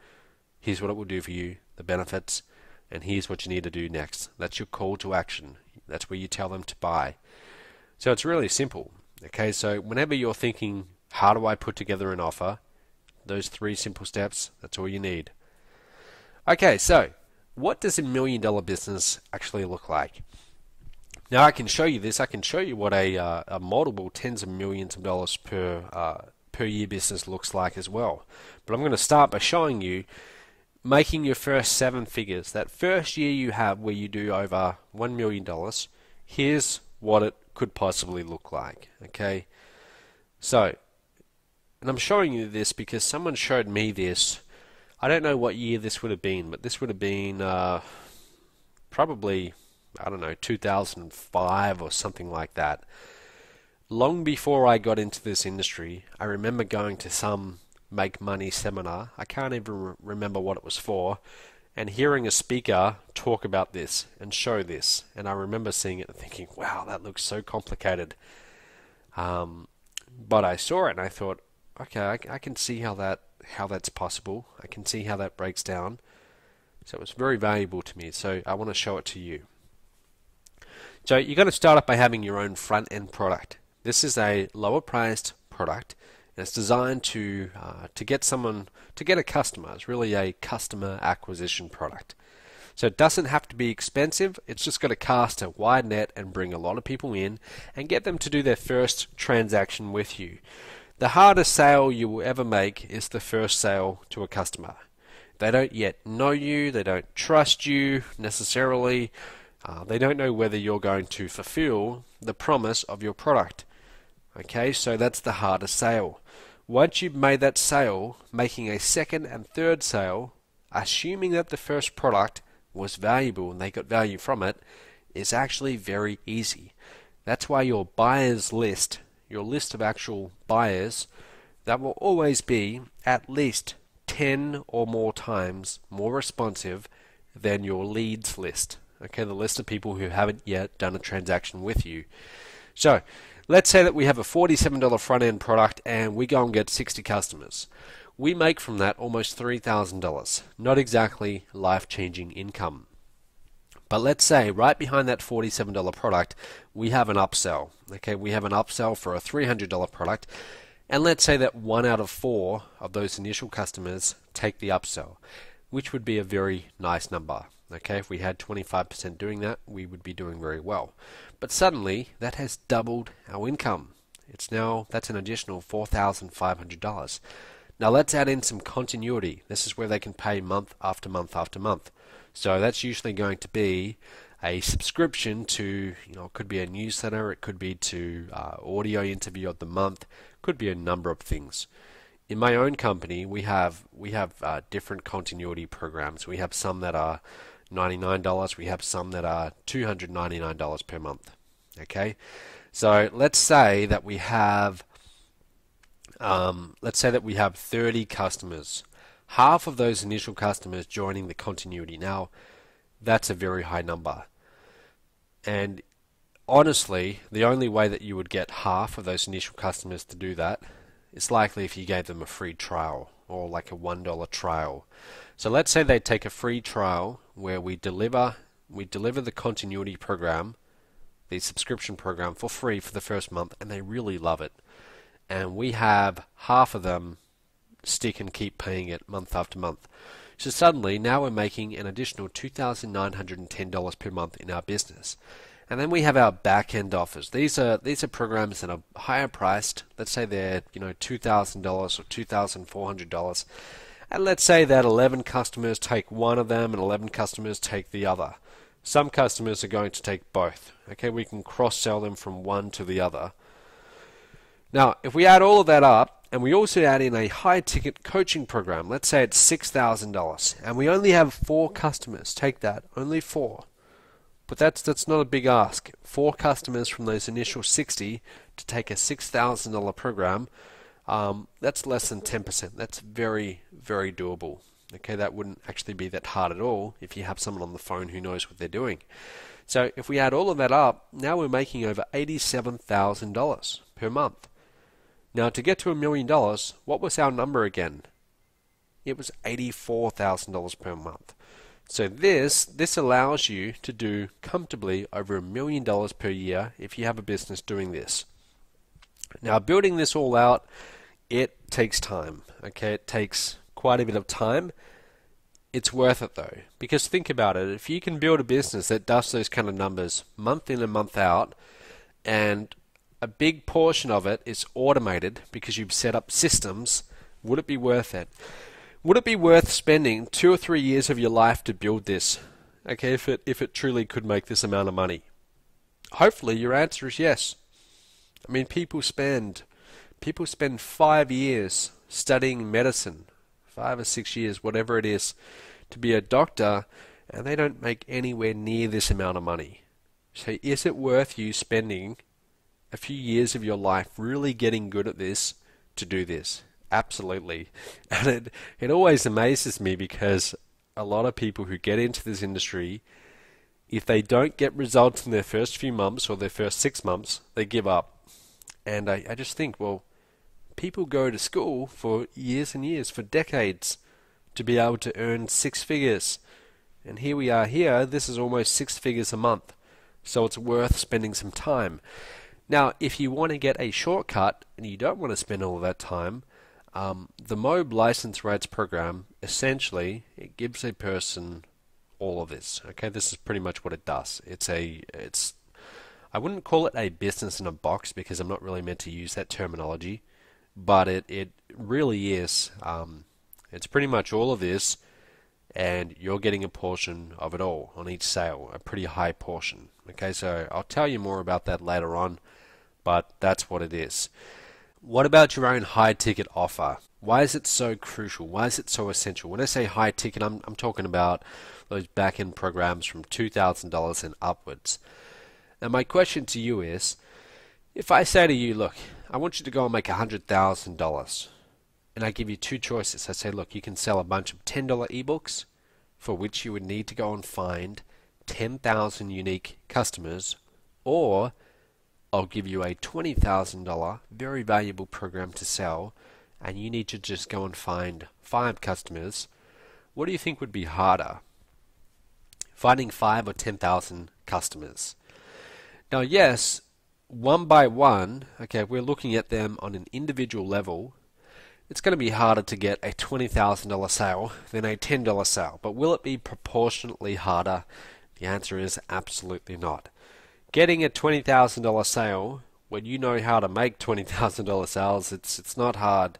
here's what it will do for you, the benefits, and here's what you need to do next. That's your call to action. That's where you tell them to buy. So it's really simple. Okay, so whenever you're thinking, how do I put together an offer? Those 3 simple steps, that's all you need. Okay, so what does $1 million business actually look like? Now I can show you this. I can show you what a multiple tens of millions of dollars per year business looks like as well. But I'm going to start by showing you making your first 7 figures. That first year you have where you do over $1 million, here's what it could possibly look like. Okay, so, and I'm showing you this because someone showed me this. I don't know what year this would have been, but this would have been probably, I don't know, 2005 or something like that. Long before I got into this industry, I remember going to some make money seminar. I can't even remember what it was for, and hearing a speaker talk about this and show this. And I remember seeing it and thinking, wow, that looks so complicated. But I saw it and I thought, okay, I can see how that's possible. I can see how that breaks down. So it was very valuable to me. So I want to show it to you. So you're going to start off by having your own front end product. This is a lower priced product, and it's designed to get a customer. It's really a customer acquisition product. So it doesn't have to be expensive. It's just got to cast a wide net and bring a lot of people in and get them to do their first transaction with you. The hardest sale you will ever make is the first sale to a customer. They don't yet know you. They don't trust you necessarily. They don't know whether you're going to fulfill the promise of your product. Okay, so that's the hardest sale. Once you've made that sale, making a second and third sale, assuming that the first product was valuable and they got value from it, is actually very easy. That's why your buyers list, your list of actual buyers, that will always be at least 10 or more times more responsive than your leads list. Okay, the list of people who haven't yet done a transaction with you. So, let's say that we have a $47 front end product and we go and get 60 customers. We make from that almost $3,000. Not exactly life-changing income. But let's say right behind that $47 product, we have an upsell. Okay, we have an upsell for a $300 product, and let's say that 1 out of 4 of those initial customers take the upsell, which would be a very nice number. Okay, if we had 25% doing that, we would be doing very well. But suddenly, that has doubled our income. That's an additional $4,500. Now let's add in some continuity. This is where they can pay month after month after month. So that's usually going to be a subscription to, it could be a newsletter, it could be to audio interview of the month, could be a number of things. In my own company, we have different continuity programs. We have some that are $99. We have some that are $299 per month. Okay, so let's say that we have 30 customers. Half of those initial customers joining the continuity. Now, that's a very high number. And honestly, the only way that you would get half of those initial customers to do that is likely if you gave them a free trial or like a $1 trial. So let's say they take a free trial where we deliver the continuity program, the subscription program, for free for the first month, and they really love it. And we have half of them stick and keep paying it month after month. So suddenly, now we're making an additional $2,910 per month in our business. And then we have our back-end offers. These are programs that are higher priced. Let's say they're $2,000 or $2,400. And let's say that 11 customers take one of them and 11 customers take the other. Some customers are going to take both. Okay, we can cross-sell them from one to the other. Now, if we add all of that up, and we also add in a high-ticket coaching program, let's say it's $6,000, and we only have 4 customers take that, only 4. But that's not a big ask. 4 customers from those initial 60 to take a $6,000 program, that's less than 10%. That's very, very doable. Okay, that wouldn't actually be that hard at all if you have someone on the phone who knows what they're doing. So if we add all of that up, now we're making over $87,000 per month. Now to get to $1 million, what was our number again? it was $84,000 per month. So this allows you to do comfortably over $1 million per year if you have a business doing this. Now, building this all out, it takes time. Okay, it takes quite a bit of time. It's worth it though, because think about it. If you can build a business that does those kind of numbers month in and month out, and a big portion of it is automated because you've set up systems, would it be worth it? Would it be worth spending 2 or 3 years of your life to build this? Okay, if it truly could make this amount of money. Hopefully your answer is yes. I mean, people spend 5 years studying medicine, 5 or 6 years, whatever it is, to be a doctor, and they don't make anywhere near this amount of money. So is it worth you spending a few years of your life really getting good at this to do this? Absolutely. And it always amazes me because a lot of people who get into this industry, if they don't get results in their first few months or their first 6 months, they give up. And I just think, well, people go to school for years and years, for decades, to be able to earn 6 figures. And here we are here, this is almost 6 figures a month. So it's worth spending some time. Now, if you want to get a shortcut and you don't want to spend all of that time, the MOBE License Rates program, essentially, it gives a person all of this. Okay, this is pretty much what it does. I wouldn't call it a business in a box because I'm not really meant to use that terminology, but it really is. It's pretty much all of this, and you're getting a portion of it all on each sale, a pretty high portion. Okay, so I'll tell you more about that later on, but that's what it is. What about your own high ticket offer? Why is it so crucial? Why is it so essential? When I say high ticket, I'm talking about those back-end programs from $2,000 and upwards. And my question to you is, if I say to you, look, I want you to go and make $100,000, and I give you 2 choices. I say, look, you can sell a bunch of $10 ebooks, for which you would need to go and find 10,000 unique customers, or I'll give you a $20,000 very valuable program to sell, and you need to just go and find 5 customers. What do you think would be harder? Finding 5 or 10,000 customers? Now, yes, one by one, okay, we're looking at them on an individual level. It's going to be harder to get a $20,000 sale than a $10 sale, but will it be proportionately harder? The answer is absolutely not. Getting a $20,000 sale when you know how to make $20,000 sales, it's not hard.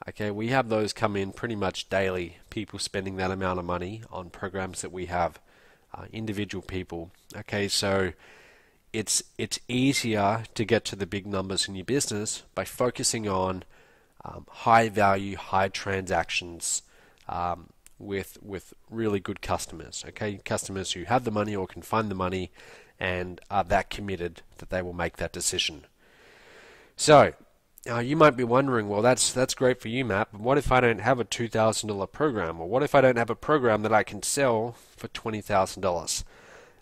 Okay, we have those come in pretty much daily. People spending that amount of money on programs that we have, individual people. Okay, so it's easier to get to the big numbers in your business by focusing on high value, high transactions with really good customers. Okay, customers who have the money or can find the money and are that committed that they will make that decision. So you might be wondering, well, that's great for you, Matt, but what if I don't have a $2,000 program, or what if I don't have a program that I can sell for $20,000?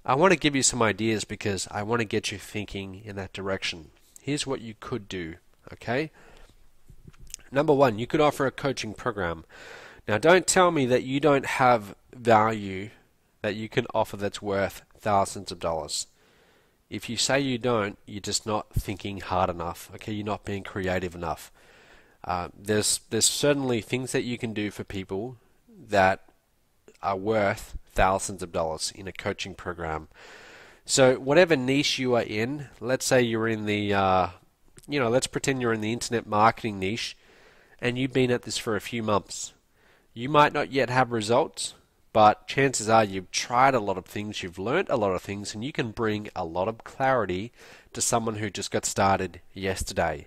I want to give you some ideas because I want to get you thinking in that direction. Here's what you could do. Okay. Number 1, you could offer a coaching program. Now, don't tell me that you don't have value that you can offer that's worth thousands of dollars. If you say you don't, you're just not thinking hard enough. Okay, you're not being creative enough. There's certainly things that you can do for people that are worth thousands of dollars in a coaching program. So whatever niche you are in, let's say you're in the, let's pretend you're in the internet marketing niche, and you've been at this for a few months. You might not yet have results, but chances are you've tried a lot of things, you've learned a lot of things, and you can bring a lot of clarity to someone who just got started yesterday,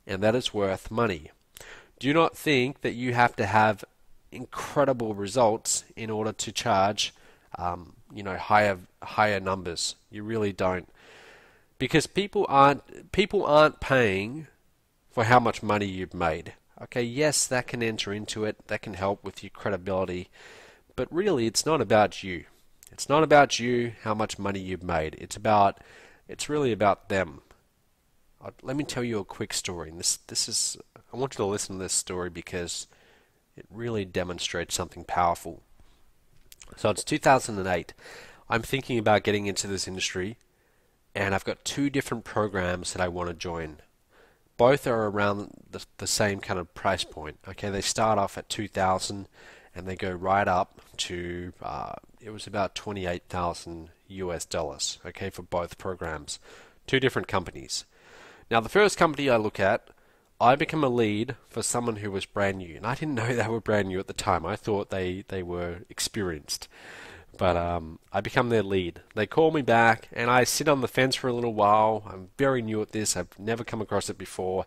and that is worth money. Do not think that you have to have incredible results in order to charge, higher numbers. You really don't, because people aren't paying for how much money you've made. Okay, yes, that can enter into it, that can help with your credibility, but really it's not about you. It's not about you, how much money you've made. It's really about them. Let me tell you a quick story. And I want you to listen to this story because It really demonstrates something powerful. So it's 2008. I'm thinking about getting into this industry, and I've got two different programs that I want to join. Both are around the same kind of price point. Okay, they start off at 2,000 and they go right up to it was about 28,000 US dollars. Okay, for both programs, two different companies. Now, the first company I look at, I become a lead for someone who was brand new, and I didn't know they were brand new at the time. I thought they were experienced. But I become their lead. They call me back, and I sit on the fence for a little while. I'm very new at this. I've never come across it before.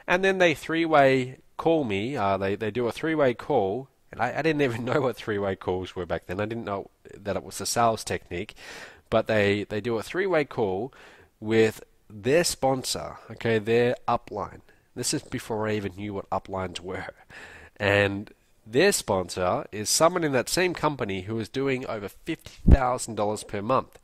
And then they three-way call me. They do a three-way call, and I didn't even know what three-way calls were back then. I didn't know that it was a sales technique. But they do a three-way call with their sponsor, okay, their upline. This is before I even knew what uplines were. And their sponsor is someone in that same company who is doing over $50,000 per month.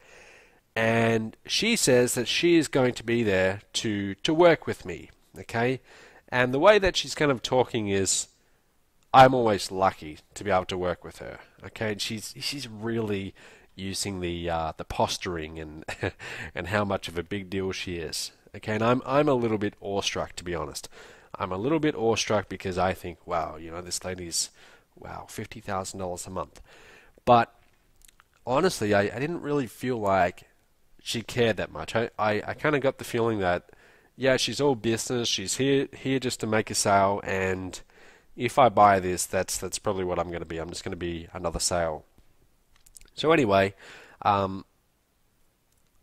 And she says that she is going to be there to work with me, okay? And the way that she's kind of talking is, I'm always lucky to be able to work with her, okay? And she's really using the posturing and and how much of a big deal she is, okay? And I'm a little bit awestruck, to be honest. I'm a little bit awestruck because I think, wow, this lady's, wow, $50,000 a month. But honestly, I didn't really feel like she cared that much. I kind of got the feeling that, yeah, she's all business. She's here just to make a sale, and if I buy this, that's probably what I'm going to be. I'm just going to be another sale. So anyway, I'm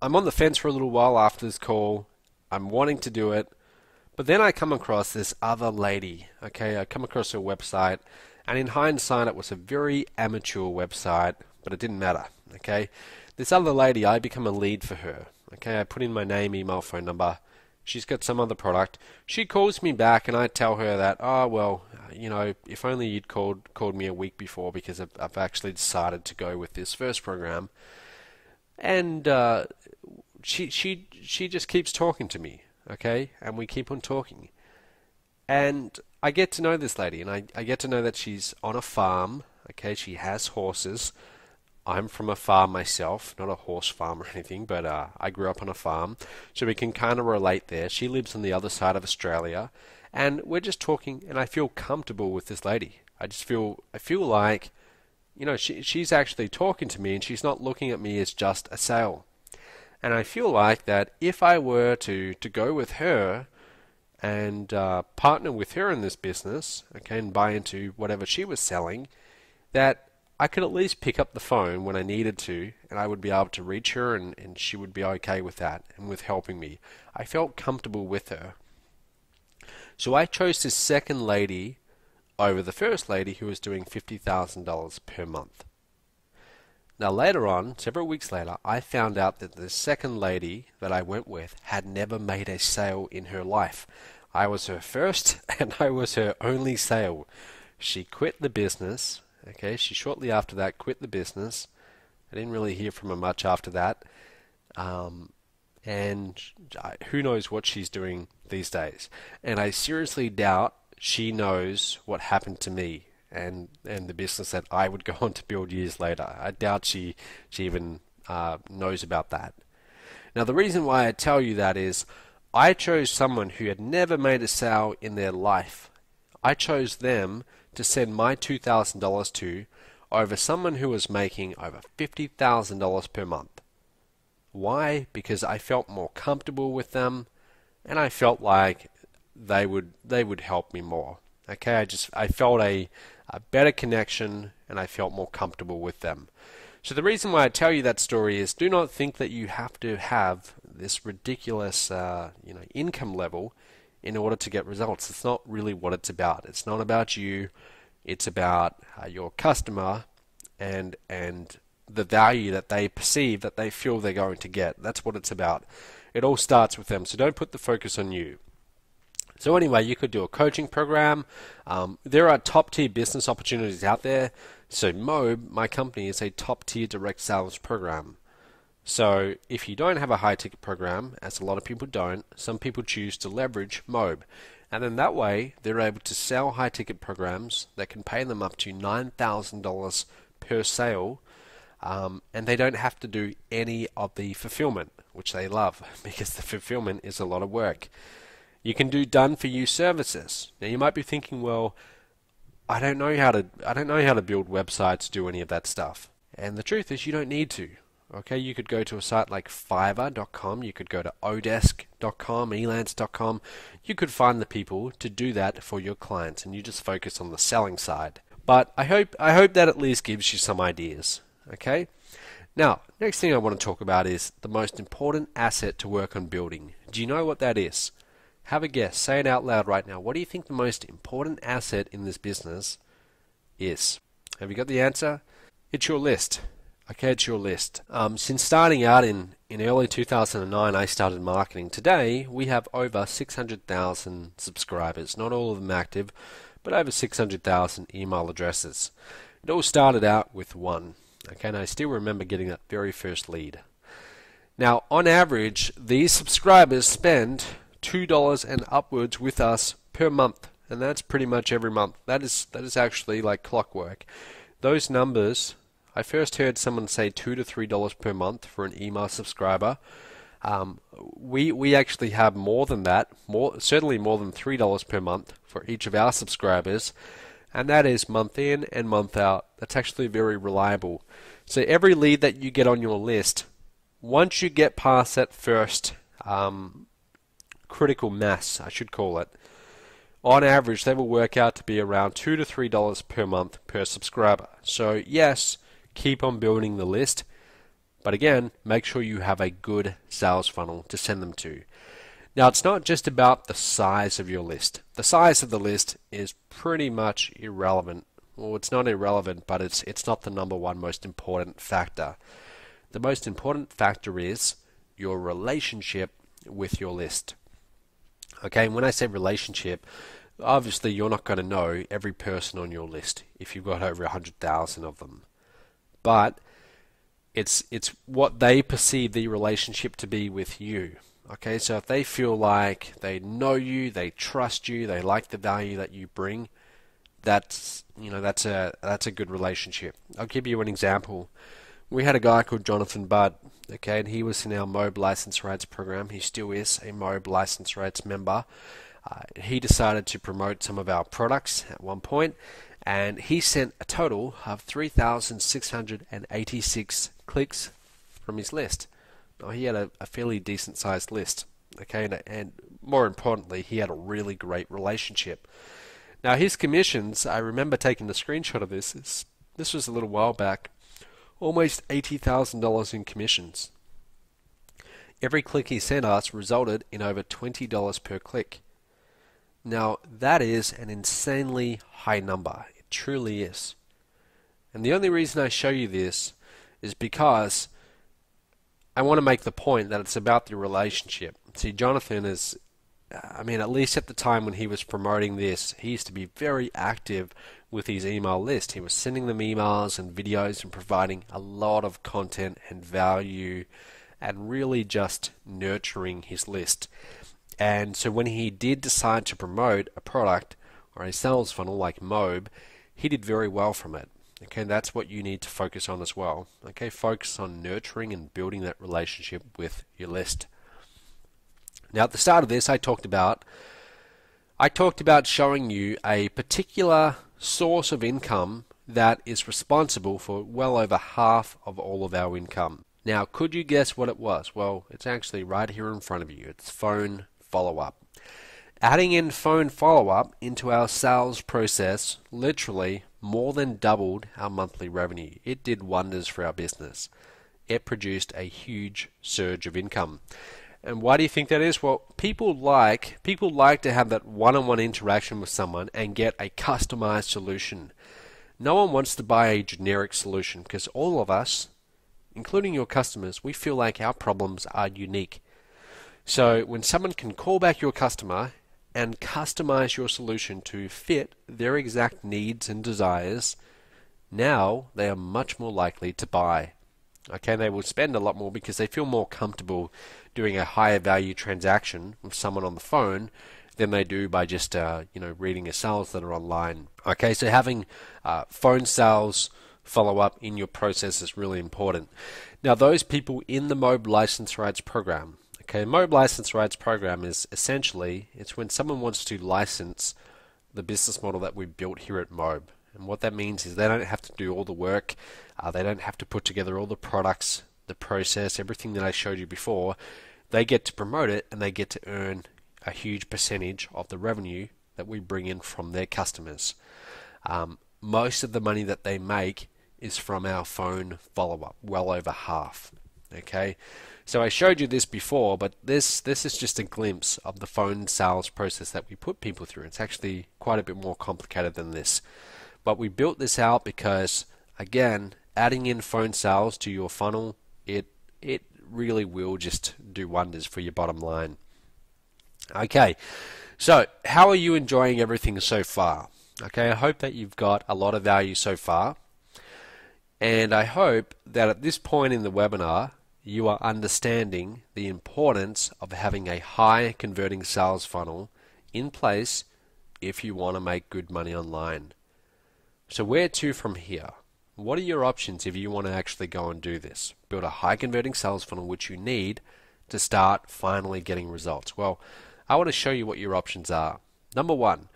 on the fence for a little while after this call. I'm wanting to do it. But then I come across this other lady, okay? I come across her website, and in hindsight, it was a very amateur website, but it didn't matter, okay? This other lady, I become a lead for her, okay? I put in my name, email, phone number. She's got some other product. She calls me back, and I tell her that, oh, well, if only you'd called me a week before, because I've actually decided to go with this first program. And she just keeps talking to me. Okay, and we keep on talking. And I get to know this lady, and I get to know that she's on a farm. Okay, she has horses. I'm from a farm myself, not a horse farm or anything, but I grew up on a farm, so we can kind of relate there. She lives on the other side of Australia, and we're just talking, and I feel comfortable with this lady. I feel like, she's actually talking to me, and she's not looking at me as just a sale. And I feel like that if I were to go with her and partner with her in this business, okay, and buy into whatever she was selling, that I could at least pick up the phone when I needed to, and I would be able to reach her, and she would be okay with that and with helping me. I felt comfortable with her. So I chose this second lady over the first lady who was doing $50,000 per month. Now later on, several weeks later, I found out that the second lady that I went with had never made a sale in her life. I was her first and I was her only sale. She quit the business. Okay, she shortly after that quit the business. I didn't really hear from her much after that. And who knows what she's doing these days. And I seriously doubt she knows what happened to me and the business that I would go on to build years later. I doubt she even knows about that. Now the reason why I tell you that is I chose someone who had never made a sale in their life. I chose them to send my $2,000 to over someone who was making over $50,000 per month. Why? Because I felt more comfortable with them, and I felt like they would help me more. Okay, I felt a better connection, and I felt more comfortable with them. So the reason why I tell you that story is, do not think that you have to have this ridiculous income level in order to get results. It's not really what it's about. It's not about you. It's about your customer and the value that they perceive, that they feel they're going to get. That's what it's about. It all starts with them. So don't put the focus on you. So anyway, you could do a coaching program. There are top tier business opportunities out there. So MOBE, my company, is a top tier direct sales program. So if you don't have a high ticket program, as a lot of people don't, some people choose to leverage MOBE. And then that way, they're able to sell high-ticket programs that can pay them up to $9,000 per sale, and they don't have to do any of the fulfillment, which they love because the fulfillment is a lot of work. You can do done-for-you services. Now you might be thinking, well, I don't know how to build websites, do any of that stuff. And the truth is, you don't need to. Okay, you could go to a site like Fiverr.com, you could go to Odesk.com, Elance.com. You could find the people to do that for your clients, and you just focus on the selling side. But I hope that at least gives you some ideas. Okay. Now, next thing I want to talk about is the most important asset to work on building. Do you know what that is? Have a guess. Say it out loud right now. What do you think the most important asset in this business is? Have you got the answer? It's your list. Okay, it's your list. Since starting out in early 2009, I started marketing. Today, we have over 600,000 subscribers. Not all of them active, but over 600,000 email addresses. It all started out with one. Okay, and I still remember getting that very first lead. Now, on average, these subscribers spend $2 and upwards with us per month, and that's pretty much every month. That is actually like clockwork. Those numbers, I first heard someone say $2 to $3 per month for an email subscriber. We actually have more than that, certainly more than $3 per month for each of our subscribers, and that is month in and month out. That's actually very reliable. So every lead that you get on your list, once you get past that first critical mass, I should call it, on average they will work out to be around $2 to $3 per month per subscriber. So yes, keep on building the list, but again, make sure you have a good sales funnel to send them to. Now, it's not just about the size of your list. The size of the list is pretty much irrelevant. Well, it's not irrelevant, but it's not the number one most important factor. The most important factor is your relationship with your list. Okay, and when I say relationship, obviously you're not going to know every person on your list if you've got over 100,000 of them. But it's what they perceive the relationship to be with you. Okay, so if they feel like they know you, they trust you, they like the value that you bring, that's a good relationship. I'll give you an example. We had a guy called Jonathan Budd, okay, and he was in our MOBE License Rates program. He still is a MOBE License Rates member. He decided to promote some of our products at one point, and he sent a total of 3,686 clicks from his list. Now, he had a fairly decent sized list, okay, and more importantly, he had a really great relationship. Now, his commissions, I remember taking the screenshot of this. This was a little while back. Almost $80,000 in commissions. Every click he sent us resulted in over $20 per click. Now, that is an insanely high number. It truly is. And the only reason I show you this is because I want to make the point that it's about the relationship. See, Jonathan is, at least at the time when he was promoting this, he used to be very active with his email list. He was sending them emails and videos and providing a lot of content and value and really just nurturing his list. And so when he did decide to promote a product or a sales funnel like MOBE, he did very well from it. Okay, that's what you need to focus on as well. Okay, focus on nurturing and building that relationship with your list. Now, at the start of this, I talked about showing you a particular source of income that is responsible for well over half of all of our income. Now, could you guess what it was? Well, it's actually right here in front of you. It's phone follow-up. Adding in phone follow-up into our sales process literally more than doubled our monthly revenue. It did wonders for our business. It produced a huge surge of income. And why do you think that is? Well, people like to have that one-on-one interaction with someone and get a customized solution. No one wants to buy a generic solution because all of us, including your customers, we feel like our problems are unique. So when someone can call back your customer and customize your solution to fit their exact needs and desires, now they are much more likely to buy. Okay, they will spend a lot more because they feel more comfortable doing a higher value transaction with someone on the phone than they do by just reading a sales letter online. Okay, so having phone sales follow up in your process is really important. Now, those people in the MOBE license rights program. Okay, MOBE license rights program is essentially, it's when someone wants to license the business model that we've built here at MOBE. And what that means is they don't have to do all the work, they don't have to put together all the products, the process, everything that I showed you before. They get to promote it and they get to earn a huge percentage of the revenue that we bring in from their customers. Most of the money that they make is from our phone follow-up, well over half. Okay, so I showed you this before, but this is just a glimpse of the phone sales process that we put people through. It's actually quite a bit more complicated than this. But we built this out because, again, adding in phone sales to your funnel, it really will just do wonders for your bottom line. Okay, so how are you enjoying everything so far? Okay, I hope that you've got a lot of value so far. And I hope that at this point in the webinar, you are understanding the importance of having a high converting sales funnel in place if you want to make good money online. So where to from here? What are your options if you want to actually go and do this? Build a high converting sales funnel, which you need to start finally getting results. Well, I want to show you what your options are. Number one,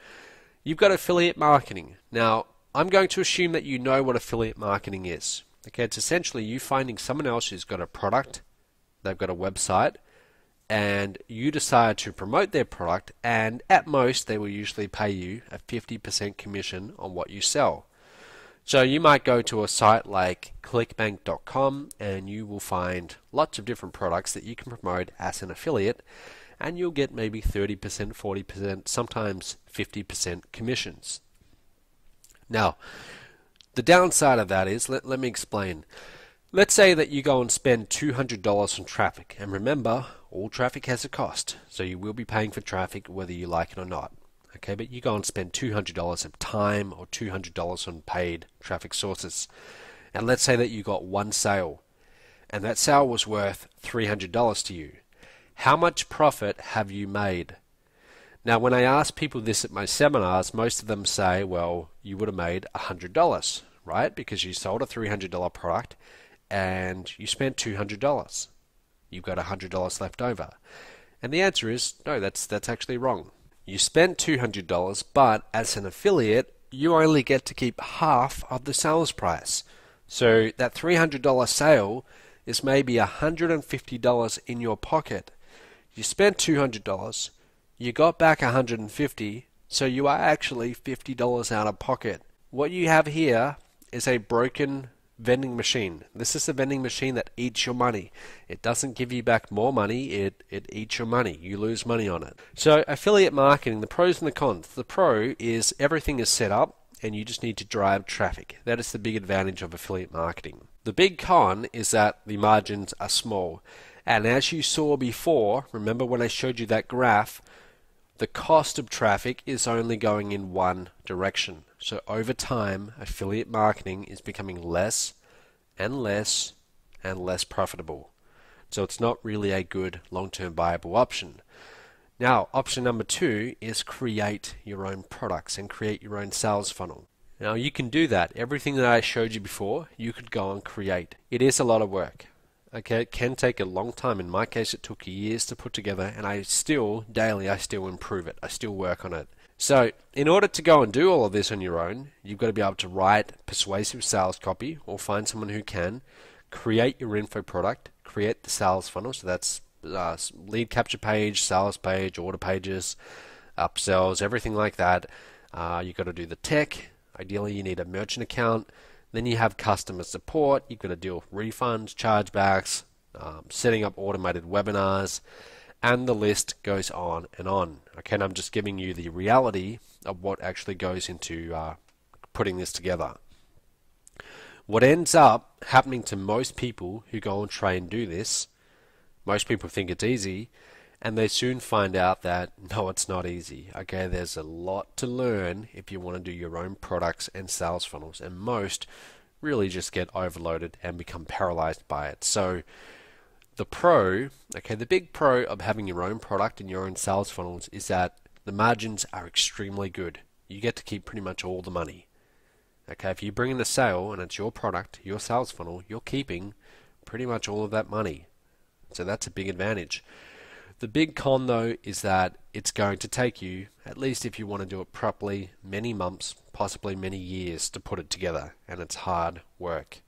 you've got affiliate marketing. Now, I'm going to assume that you know what affiliate marketing is. Okay, it's essentially you finding someone else who's got a product, they've got a website, and you decide to promote their product, and at most they will usually pay you a 50% commission on what you sell. So you might go to a site like clickbank.com and you will find lots of different products that you can promote as an affiliate, and you'll get maybe 30%, 40%, sometimes 50% commissions. Now, the downside of that is, let me explain. Let's say that you go and spend $200 on traffic, and remember, all traffic has a cost, so you will be paying for traffic whether you like it or not. Okay, but you go and spend $200 of time or $200 on paid traffic sources, and let's say that you got one sale, and that sale was worth $300 to you. How much profit have you made? Now, when I ask people this at my seminars, most of them say, well, you would have made $100, right? Because you sold a $300 product and you spent $200. You've got $100 left over. And the answer is, no, that's actually wrong. You spent $200, but as an affiliate, you only get to keep half of the sales price. So that $300 sale is maybe $150 in your pocket. You spent $200, you got back $150, so you are actually $50 out of pocket. What you have here is a broken vending machine. This is a vending machine that eats your money. It doesn't give you back more money, it eats your money. You lose money on it. So affiliate marketing, the pros and the cons. The pro is everything is set up and you just need to drive traffic. That is the big advantage of affiliate marketing. The big con is that the margins are small. And as you saw before, remember when I showed you that graph, the cost of traffic is only going in one direction. So over time, affiliate marketing is becoming less and less and less profitable. So it's not really a good long-term viable option. Now, option number 2 is create your own products and create your own sales funnel. Now, you can do that. Everything that I showed you before, you could go and create. It is a lot of work. Okay, it can take a long time. In my case, it took years to put together, and I still improve it. I still work on it. So, in order to go and do all of this on your own, you've got to be able to write persuasive sales copy, or find someone who can, create your info product, create the sales funnel, so that's lead capture page, sales page, order pages, upsells, everything like that. You've got to do the tech. Ideally, you need a merchant account. Then you have customer support. You've got to deal with refunds, chargebacks, setting up automated webinars, and the list goes on and on. Okay, and I'm just giving you the reality of what actually goes into putting this together. What ends up happening to most people who go and try and do this, most people think it's easy, and they soon find out that no, it's not easy. Okay, there's a lot to learn if you want to do your own products and sales funnels, and most really just get overloaded and become paralyzed by it. So the pro, okay, the big pro of having your own product and your own sales funnels is that the margins are extremely good. You get to keep pretty much all the money. Okay, if you bring in a sale and it's your product, your sales funnel, you're keeping pretty much all of that money. So that's a big advantage. The big con though is that it's going to take you, at least if you want to do it properly, many months, possibly many years to put it together, and it's hard work.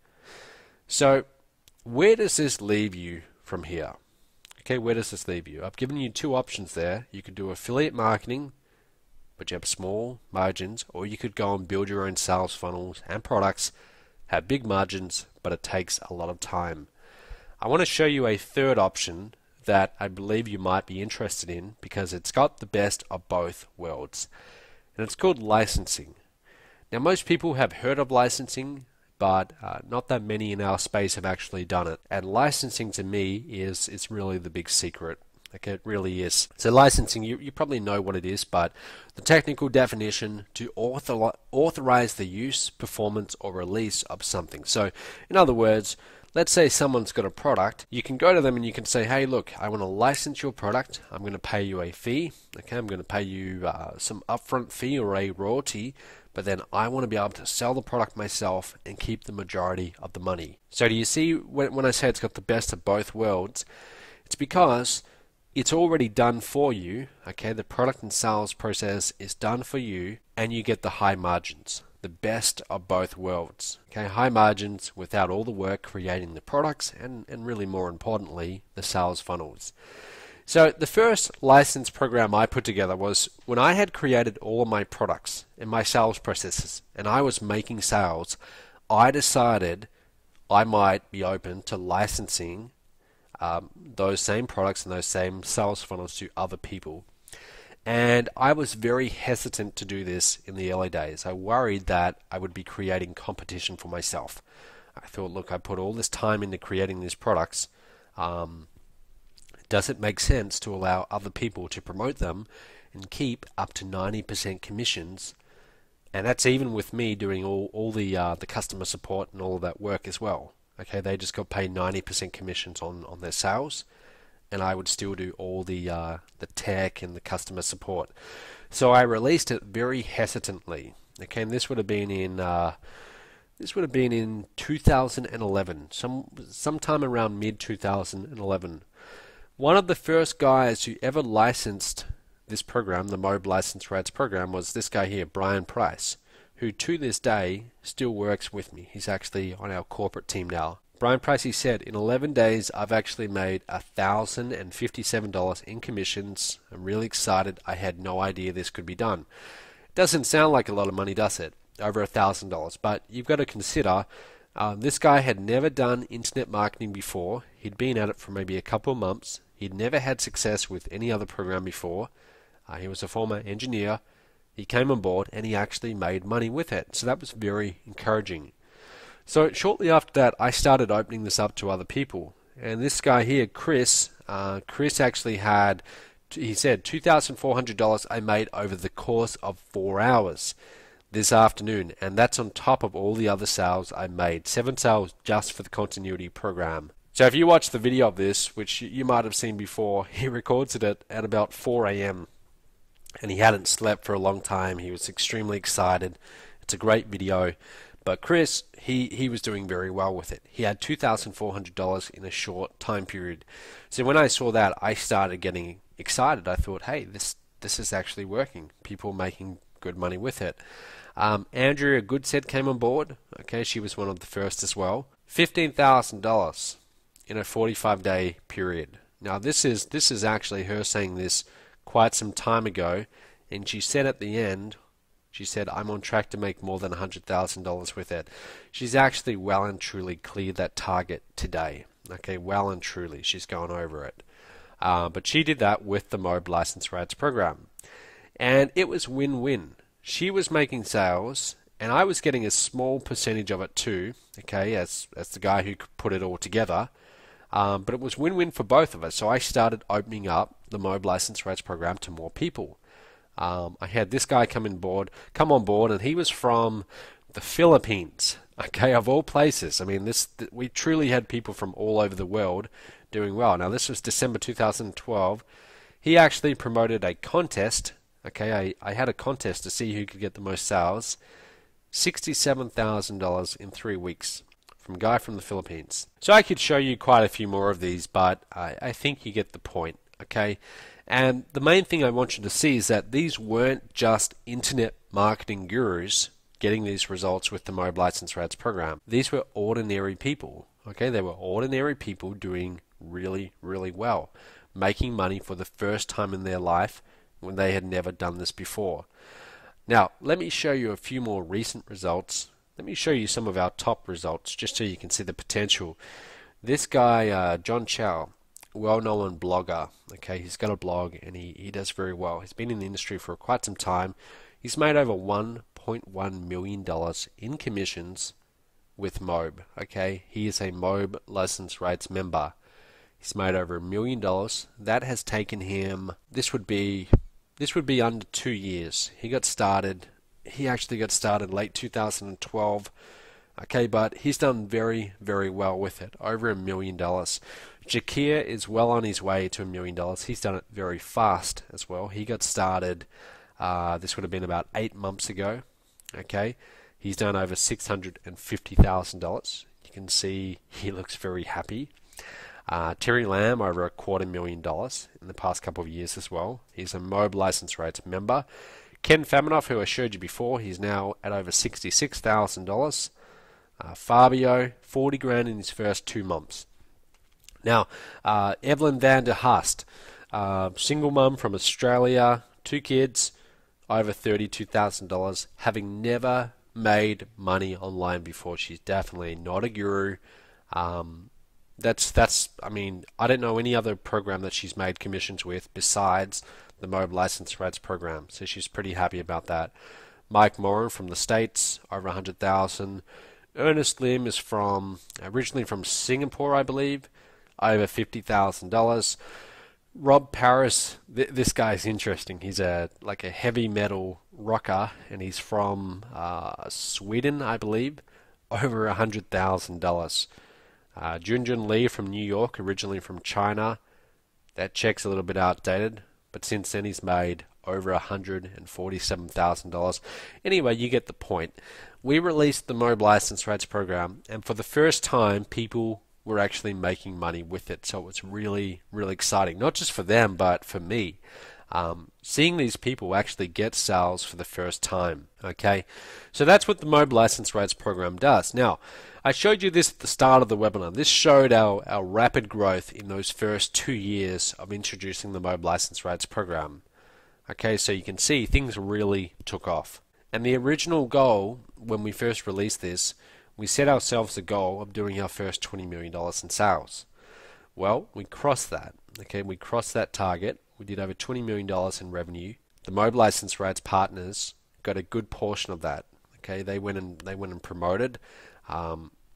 So where does this leave you from here? Okay, where does this leave you? I've given you two options there. You could do affiliate marketing, but you have small margins, or you could go and build your own sales funnels and products, have big margins, but it takes a lot of time. I want to show you a third option that I believe you might be interested in because it's got the best of both worlds, and it's called licensing. Now, most people have heard of licensing, but not that many in our space have actually done it. And licensing to me is really the big secret. Okay, it really is. So licensing, you probably know what it is, but the technical definition to authorize the use, performance, or release of something. So in other words, let's say someone's got a product, you can go to them and you can say, hey, look, I want to license your product. I'm going to pay you a fee. Okay, I'm going to pay you some upfront fee or a royalty, but then I want to be able to sell the product myself and keep the majority of the money. So do you see when I say it's got the best of both worlds? It's because it's already done for you. Okay, the product and sales process is done for you, and you get the high margins. The best of both worlds. Okay, high margins without all the work creating the products and really more importantly, the sales funnels. So the first license program I put together was when I had created all of my products and my sales processes and I was making sales, I decided I might be open to licensing those same products and those same sales funnels to other people. And I was very hesitant to do this in the early days. I worried that I would be creating competition for myself. I thought, look, I put all this time into creating these products. Does it make sense to allow other people to promote them and keep up to 90% commissions? And that's even with me doing all the customer support and all of that work as well. Okay, they just got paid 90% commissions on their sales, and I would still do all the tech and the customer support. So I released it very hesitantly. Okay, and this would have been in 2011, sometime around mid 2011. One of the first guys who ever licensed this program, the MOBE License Rates program, was this guy here, Brian Price, who to this day still works with me. He's actually on our corporate team now. Brian Price, he said, in 11 days, I've actually made $1,057 in commissions. I'm really excited. I had no idea this could be done. It doesn't sound like a lot of money, does it? Over $1,000. But you've got to consider, this guy had never done internet marketing before. He'd been at it for maybe a couple of months. He'd never had success with any other program before. He was a former engineer. He came on board and he actually made money with it. So that was very encouraging. So shortly after that, I started opening this up to other people. And this guy here, Chris actually had, he said, $2,400 I made over the course of 4 hours this afternoon. And that's on top of all the other sales I made. 7 sales just for the continuity program. So if you watch the video of this, which you might have seen before, he records it at about 4 a.m. And he hadn't slept for a long time. He was extremely excited. It's a great video. But Chris, he was doing very well with it. He had $2,400 in a short time period. So when I saw that, I started getting excited. I thought, hey, this is actually working. People making good money with it. Andrea Goodset came on board. Okay, she was one of the first as well. $15,000 in a 45-day period. Now this is actually her saying this quite some time ago, and she said at the end, she said, I'm on track to make more than $100,000 with it. She's actually well and truly cleared that target today. Okay, well and truly, she's gone over it. But she did that with the MOBE License Rates program. And it was win-win. She was making sales, and I was getting a small percentage of it too, okay, as the guy who put it all together. But it was win-win for both of us. So I started opening up the MOBE License Rates program to more people. I had this guy come on board, and he was from the Philippines. Okay, of all places. I mean, we truly had people from all over the world doing well. Now, this was December 2012. He actually promoted a contest, Okay, I had a contest to see who could get the most sales. $67,000 in 3 weeks from a guy from the Philippines. So I could show you quite a few more of these, but I think you get the point. Okay, and the main thing I want you to see is that these weren't just internet marketing gurus getting these results with the MOBE License Rates program. These were ordinary people. Okay, they were ordinary people doing really, really well, making money for the first time in their life when they had never done this before. Now, let me show you a few more recent results. Let me show you some of our top results just so you can see the potential. This guy, John Chow, well-known blogger. Okay, he's got a blog and he does very well. He's been in the industry for quite some time. He's made over $1.1 million in commissions with MOBE. Okay, he is a MOBE License Rates member. He's made over $1 million. That has taken him, this would be under 2 years. He actually got started late 2012. Okay, but he's done very, very well with it. Over $1 million. Jakir is well on his way to $1 million. He's done it very fast as well. He got started, this would have been about 8 months ago. Okay, he's done over $650,000. You can see he looks very happy. Terry Lamb, over $250,000 in the past couple of years as well. He's a MOBE License Rates member. Ken Faminoff, who I showed you before, he's now at over $66,000. Fabio, 40 grand in his first 2 months. Now, Evelyn van der Haast, single mum from Australia, 2 kids, over $32,000, having never made money online before. She's definitely not a guru. I mean, I don't know any other program that she's made commissions with besides the MOBE License Rates program, so she's pretty happy about that. Mike Moran from the States, over 100,000. Ernest Lim is originally from Singapore, I believe, over $50,000. Rob Paris, this guy's interesting. He's like a heavy metal rocker, and he's from Sweden, I believe, over $100,000. Junjun Lee from New York, originally from China. That check's a little bit outdated, but since then he's made over $147,000. Anyway, you get the point. We released the MOBE License Rates program, and for the first time, people were actually making money with it. So it was really, really exciting, not just for them, but for me. Seeing these people actually get sales for the first time. Okay, so that's what the MOBE License Rates program does. Now, I showed you this at the start of the webinar. This showed our rapid growth in those first 2 years of introducing the MOBE License Rates program. Okay, so you can see things really took off. And the original goal, when we first released this, we set ourselves a goal of doing our first $20 million in sales. Well, we crossed that. Okay, we crossed that target. We did over $20 million in revenue. The MOBE License Rates partners got a good portion of that. Okay, they went and promoted.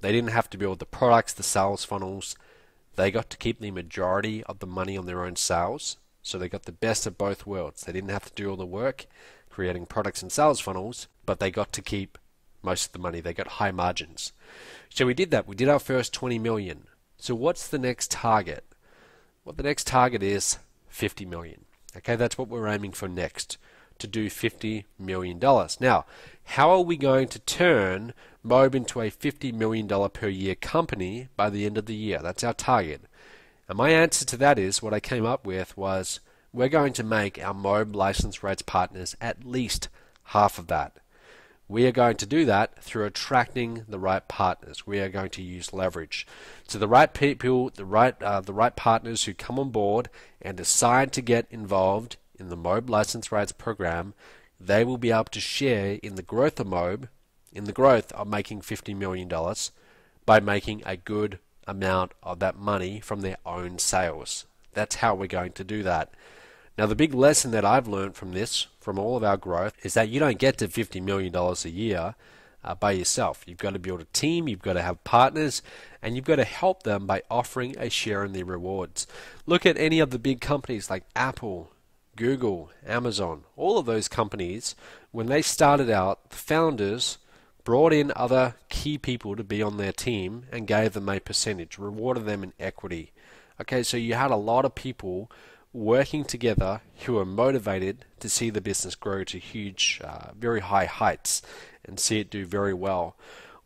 They didn't have to build the products, the sales funnels. They got to keep the majority of the money on their own sales. So they got the best of both worlds. They didn't have to do all the work creating products and sales funnels, but they got to keep most of the money. They got high margins. So we did that. We did our first 20 million. So what's the next target? Well, the next target is 50 million. Okay, that's what we're aiming for next, to do $50 million. Now, how are we going to turn MOBE into a $50 million per year company by the end of the year? That's our target. And my answer to that is, what I came up with was, we're going to make our MOBE License Rates partners at least half of that. We are going to do that through attracting the right partners. We are going to use leverage. So the right people, the right partners who come on board and decide to get involved in the MOBE License Rates program, they will be able to share in the growth of MOBE, in the growth of making $50 million by making a good amount of that money from their own sales. That's how we're going to do that. Now, the big lesson that I've learned from this, from all of our growth, is that you don't get to $50 million a year by yourself. You've got to build a team, you've got to have partners, and you've got to help them by offering a share in the rewards. Look at any of the big companies like Apple, Google, Amazon. All of those companies, when they started out, the founders brought in other key people to be on their team and gave them a percentage, rewarded them in equity. Okay, so you had a lot of people working together who are motivated to see the business grow to huge, very high heights and see it do very well.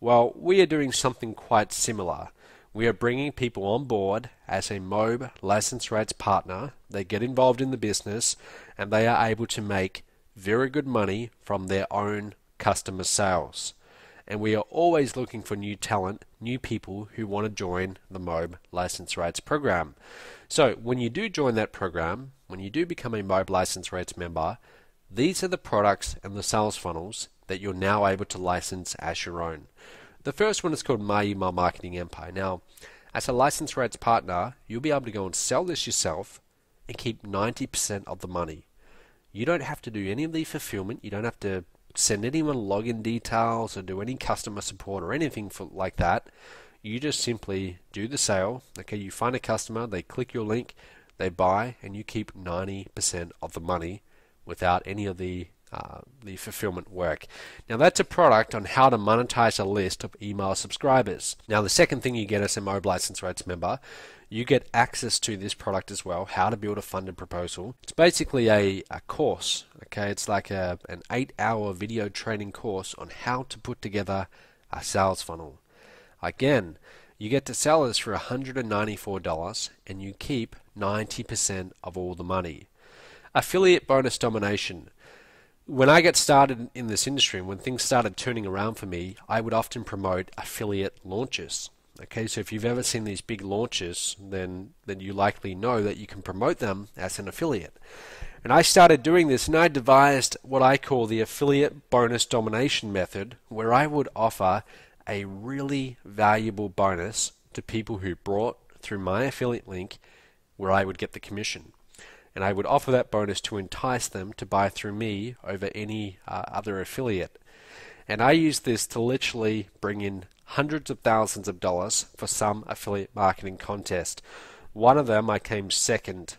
Well, we are doing something quite similar. We are bringing people on board as a MOBE license rates partner. They get involved in the business and they are able to make very good money from their own customer sales. And we are always looking for new talent, new people who want to join the MOBE license rates program. So when you do join that program, when you do become a MOBE license rates member, these are the products and the sales funnels that you're now able to license as your own. The first one is called My Email Marketing Empire. Now, as a license rates partner, you'll be able to go and sell this yourself and keep 90% of the money. You don't have to do any of the fulfillment. You don't have to send anyone login details or do any customer support or anything like that. You just simply do the sale. Okay, you find a customer, they click your link, they buy, and you keep 90% of the money without any of the fulfillment work. Now that's a product on how to monetize a list of email subscribers. Now the second thing you get as a MOBE license rates member, you get access to this product as well, how to build a funded proposal. It's basically a course. Okay, it's like an 8-hour video training course on how to put together a sales funnel. Again, you get to sell this for $194 and you keep 90% of all the money. Affiliate bonus domination. When I get started in this industry, when things started turning around for me, I would often promote affiliate launches. Okay, so if you've ever seen these big launches, then you likely know that you can promote them as an affiliate. And I started doing this, and I devised what I call the affiliate bonus domination method, where I would offer a really valuable bonus to people who bought through my affiliate link, where I would get the commission. And I would offer that bonus to entice them to buy through me over any other affiliate. And I use this to literally bring in hundreds of thousands of dollars for some affiliate marketing contest. One of them I came second.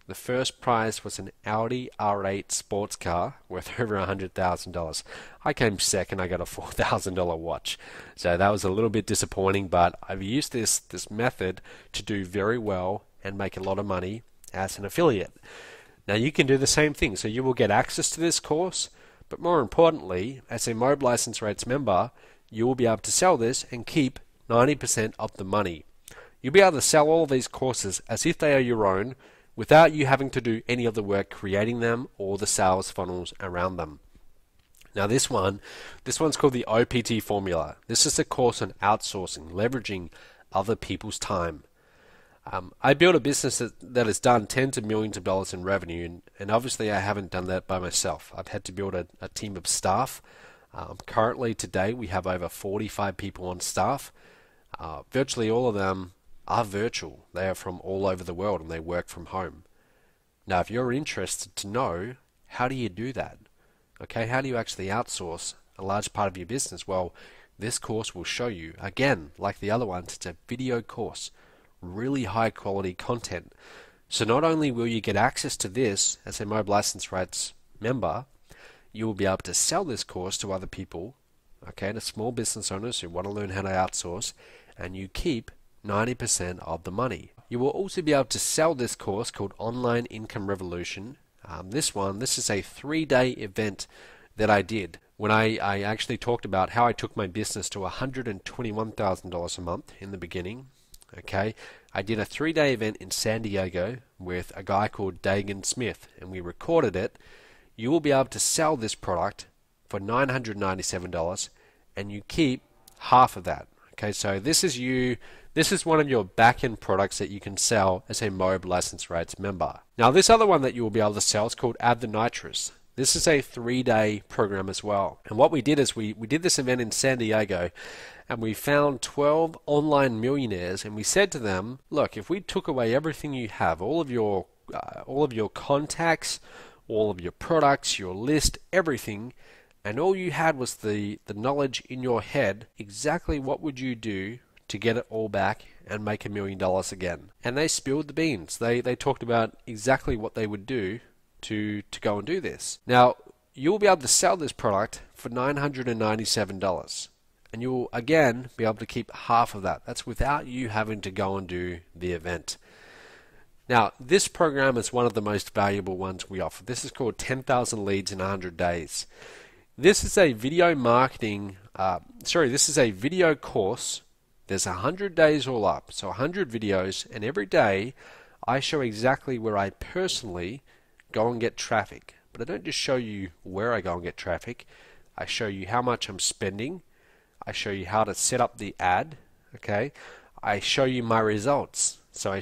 The first prize was an Audi R8 sports car worth over $100,000. I came second, I got a $4,000 watch. So that was a little bit disappointing, but I've used this method to do very well and make a lot of money as an affiliate. Now you can do the same thing. So you will get access to this course, but more importantly, as a MOBE license rates member, you will be able to sell this and keep 90% of the money. You'll be able to sell all of these courses as if they are your own without you having to do any of the work creating them or the sales funnels around them. Now this one's called the OPT formula. This is a course on outsourcing, leveraging other people's time. I built a business that has done tens of millions of dollars in revenue, and obviously I haven't done that by myself. I've had to build a team of staff. Currently today we have over 45 people on staff. Virtually all of them are virtual. They are from all over the world and they work from home. Now if you're interested to know how do you do that, okay, how do you actually outsource a large part of your business, well, this course will show you. Again, like the other ones, it's a video course. Really high quality content. So not only will you get access to this as a MOBE license rates member, you will be able to sell this course to other people, okay, to small business owners who want to learn how to outsource, and you keep 90% of the money. You will also be able to sell this course called Online Income Revolution. This is a 3-day event that I did when I actually talked about how I took my business to $121,000 a month in the beginning. Okay, I did a 3-day event in San Diego with a guy called Dagan Smith, and we recorded it. You will be able to sell this product for $997, and you keep half of that. Okay, so this is one of your back-end products that you can sell as a MOBE license rates member. Now this other one that you will be able to sell is called Add the Nitrous. This is a 3-day program as well. And what we did is we did this event in San Diego, and we found 12 online millionaires, and we said to them, look, if we took away everything you have, all of your contacts, all of your products, your list, everything, and all you had was the knowledge in your head, exactly what would you do to get it all back and make $1 million again? And they spilled the beans. They talked about exactly what they would do to go and do this. Now, you'll be able to sell this product for $997. And you'll again be able to keep half of that. That's without you having to go and do the event. Now, this program is one of the most valuable ones we offer. This is called 10,000 Leads in 100 Days. This is a video this is a video course. There's 100 days all up, so 100 videos, and every day I show exactly where I personally go and get traffic. But I don't just show you where I go and get traffic. I show you how much I'm spending. I show you how to set up the ad. Okay, I show you my results. So I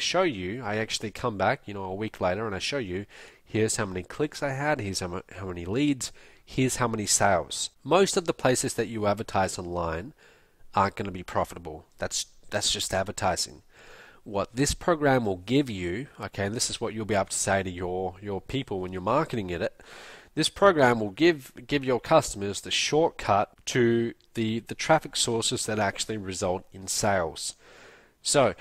actually come back, a week later, and I show you, here's how many clicks I had, here's how many leads, here's how many sales. Most of the places that you advertise online aren't going to be profitable. That's just advertising. What this program will give you, okay, and this is what you'll be able to say to your people when you're marketing it, this program will give your customers the shortcut to the traffic sources that actually result in sales. So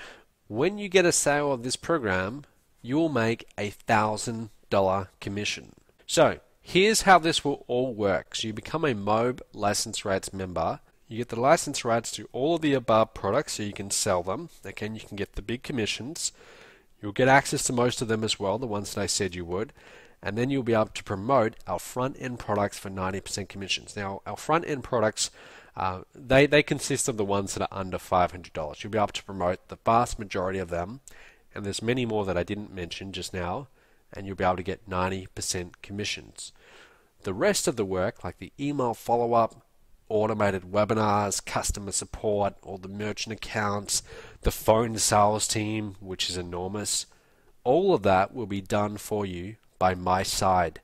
when you get a sale of this program, you will make $1,000 commission. So here's how this will all work. So you become a MOBE license rights member. You get the license rights to all of the above products so you can sell them. Okay, and you can get the big commissions. You'll get access to most of them as well, the ones that I said you would. And then you'll be able to promote our front-end products for 90% commissions. Now, our front-end products, they consist of the ones that are under $500. You'll be able to promote the vast majority of them, and there's many more that I didn't mention just now, and you'll be able to get 90% commissions. The rest of the work, like the email follow-up, automated webinars, customer support, all the merchant accounts, the phone sales team, which is enormous, all of that will be done for you by my side.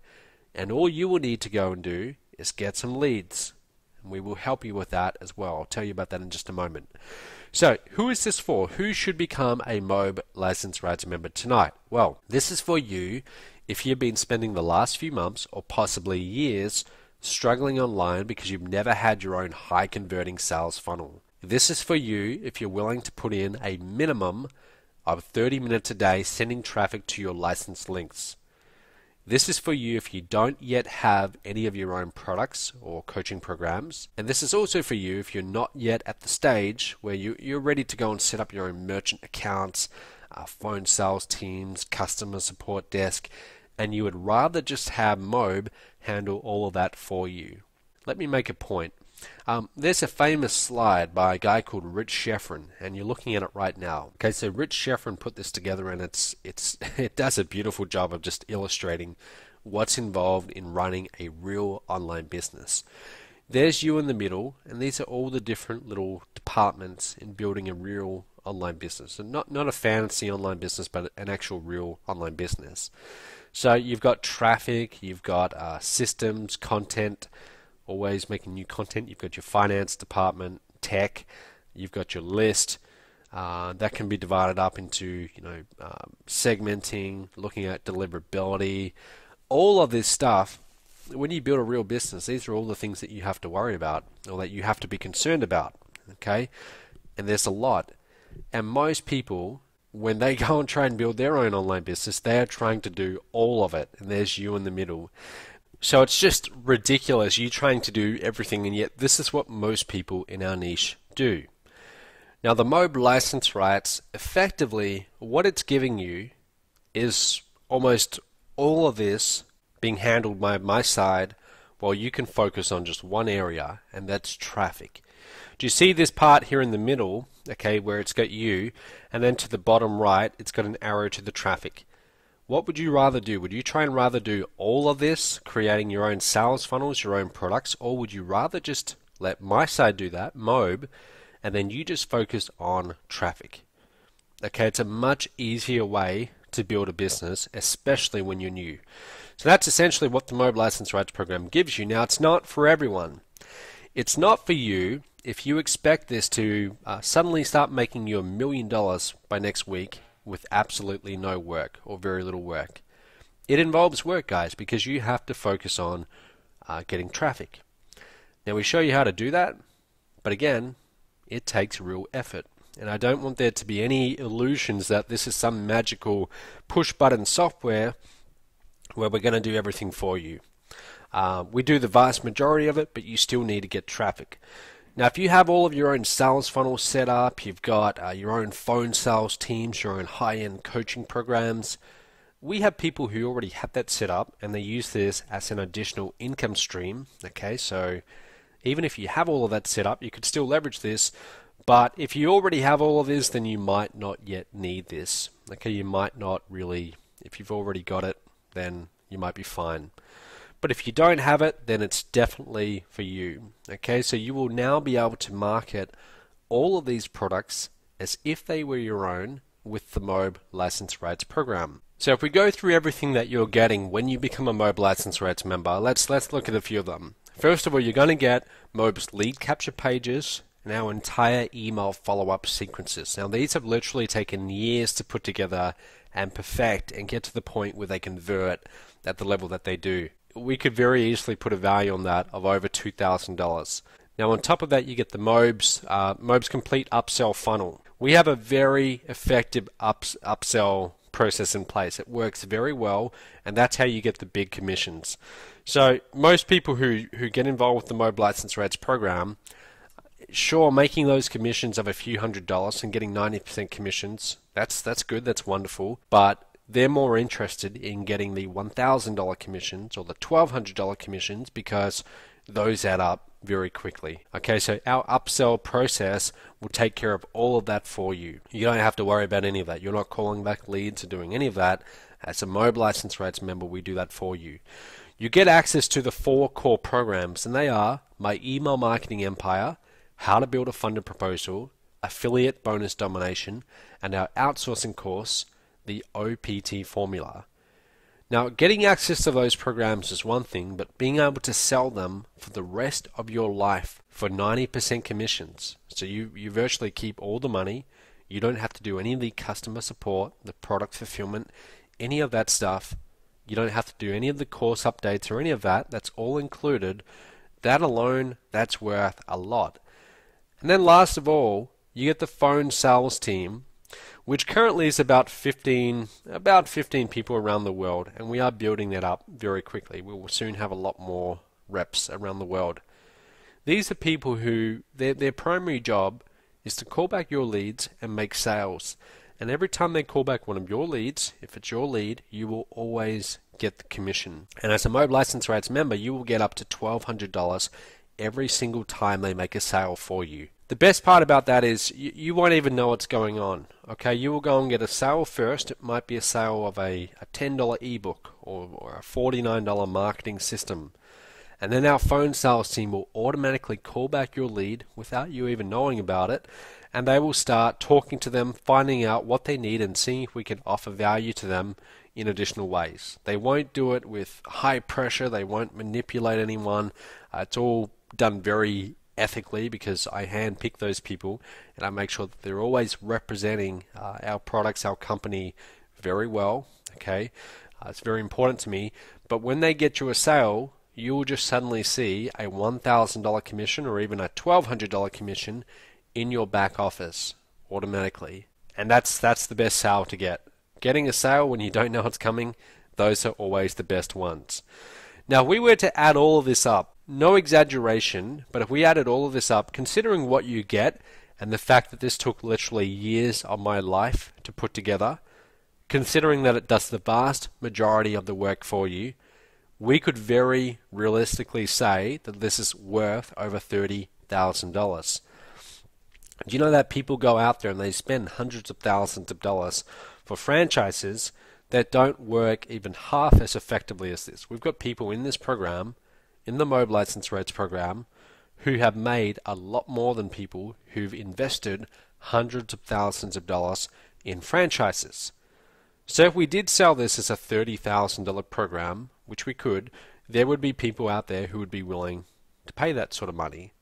And all you will need to go and do is get some leads. And we will help you with that as well. I'll tell you about that in just a moment. So, who is this for? Who should become a MOBE license rights member tonight? Well, this is for you if you've been spending the last few months or possibly years struggling online because you've never had your own high converting sales funnel. This is for you if you're willing to put in a minimum of 30 minutes a day sending traffic to your licensed links. This is for you if you don't yet have any of your own products or coaching programs. And this is also for you if you're not yet at the stage where you're ready to go and set up your own merchant accounts, phone sales teams, customer support desk, and you would rather just have MOBE handle all of that for you. Let me make a point. There's a famous slide by a guy called Rich Schefren, and you're looking at it right now. Okay, so Rich Schefren put this together, and it does a beautiful job of just illustrating what's involved in running a real online business. There's you in the middle, and these are all the different little departments in building a real online business, and not a fancy online business, but an actual real online business. So you've got traffic, you've got systems, content, always making new content. You've got your finance department, tech. You've got your list. That can be divided up into segmenting, looking at deliverability, all of this stuff. When you build a real business, these are all the things that you have to worry about or that you have to be concerned about. Okay, and there's a lot. And most people, when they go and try and build their own online business, they are trying to do all of it. And there's you in the middle. So it's just ridiculous, you trying to do everything, and yet this is what most people in our niche do. Now the MOBE license rights, effectively what it's giving you is almost all of this being handled by my side while you can focus on just one area, and that's traffic. Do you see this part here in the middle, okay, where it's got you, and then to the bottom right it's got an arrow to the traffic? What would you rather do? Would you try and rather do all of this, creating your own sales funnels, your own products, or would you rather just let my side do that, MOBE, and then you just focus on traffic? Okay, it's a much easier way to build a business, especially when you're new. So that's essentially what the MOBE License Rights Program gives you. Now, it's not for everyone. It's not for you if you expect this to suddenly start making you $1 million by next week with absolutely no work or very little work. It involves work, guys, because you have to focus on getting traffic. Now, we show you how to do that, but again, it takes real effort. And I don't want there to be any illusions that this is some magical push-button software where we're going to do everything for you. We do the vast majority of it, but you still need to get traffic. Now, if you have all of your own sales funnels set up, you've got your own phone sales teams, your own high-end coaching programs, we have people who already have that set up and they use this as an additional income stream. Okay, so even if you have all of that set up, you could still leverage this. But if you already have all of this, then you might not yet need this. Okay, you might not really, if you've already got it, then you might be fine. But if you don't have it, then it's definitely for you. Okay, so you will now be able to market all of these products as if they were your own with the MOBE License Rates program. So if we go through everything that you're getting when you become a MOBE License Rates member, let's look at a few of them. First of all, you're going to get MOBE's lead capture pages and our entire email follow-up sequences. Now, these have literally taken years to put together and perfect and get to the point where they convert at the level that they do. We could very easily put a value on that of over $2,000. Now, on top of that, you get the MOBE's complete upsell funnel. We have a very effective upsell process in place. It works very well, and that's how you get the big commissions. So most people who get involved with the MOBE License Rates program, sure, making those commissions of a few $100s and getting 90% commissions, that's good, that's wonderful, but they're more interested in getting the $1,000 commissions or the $1,200 commissions because those add up very quickly. Okay, so our upsell process will take care of all of that for you. You don't have to worry about any of that. You're not calling back leads or doing any of that. As a MOBE License Rates member, we do that for you. You get access to the 4 core programs, and they are My Email Marketing Empire, How to Build a Funded Proposal, Affiliate Bonus Domination, and our outsourcing course, the OPT Formula. Now, getting access to those programs is one thing, but being able to sell them for the rest of your life for 90% commissions. So you virtually keep all the money. You don't have to do any of the customer support, the product fulfillment, any of that stuff. You don't have to do any of the course updates or any of that. That's all included. That alone, that's worth a lot. And then last of all, you get the phone sales team, which currently is about 15 people around the world, and we are building that up very quickly. We will soon have a lot more reps around the world. These are people who their primary job is to call back your leads and make sales. And every time they call back one of your leads, if it's your lead, you will always get the commission. And as a MOBE License Rates member, you will get up to $1,200 every single time they make a sale for you. The best part about that is you won't even know what's going on. Okay, you will go and get a sale first. It might be a sale of a $10 ebook or a $49 marketing system. And then our phone sales team will automatically call back your lead without you even knowing about it. And they will start talking to them, finding out what they need and seeing if we can offer value to them in additional ways. They won't do it with high pressure. They won't manipulate anyone. It's all done very ethically because I handpick those people and I make sure that they're always representing our products, our company very well. Okay, it's very important to me. But when they get you a sale, you will just suddenly see a $1,000 commission or even a $1,200 commission in your back office automatically. And that's the best sale to get. Getting a sale when you don't know what's coming, those are always the best ones. Now, if we were to add all of this up, no exaggeration, but if we added all of this up, considering what you get and the fact that this took literally years of my life to put together, considering that it does the vast majority of the work for you, we could very realistically say that this is worth over $30,000. Do you know that people go out there and they spend hundreds of thousands of dollars for franchises that don't work even half as effectively as this? We've got people in this program, in the MOBE License Rates program, who have made a lot more than people who've invested hundreds of thousands of dollars in franchises. So if we did sell this as a $30,000 program, which we could, there would be people out there who would be willing to pay that sort of money.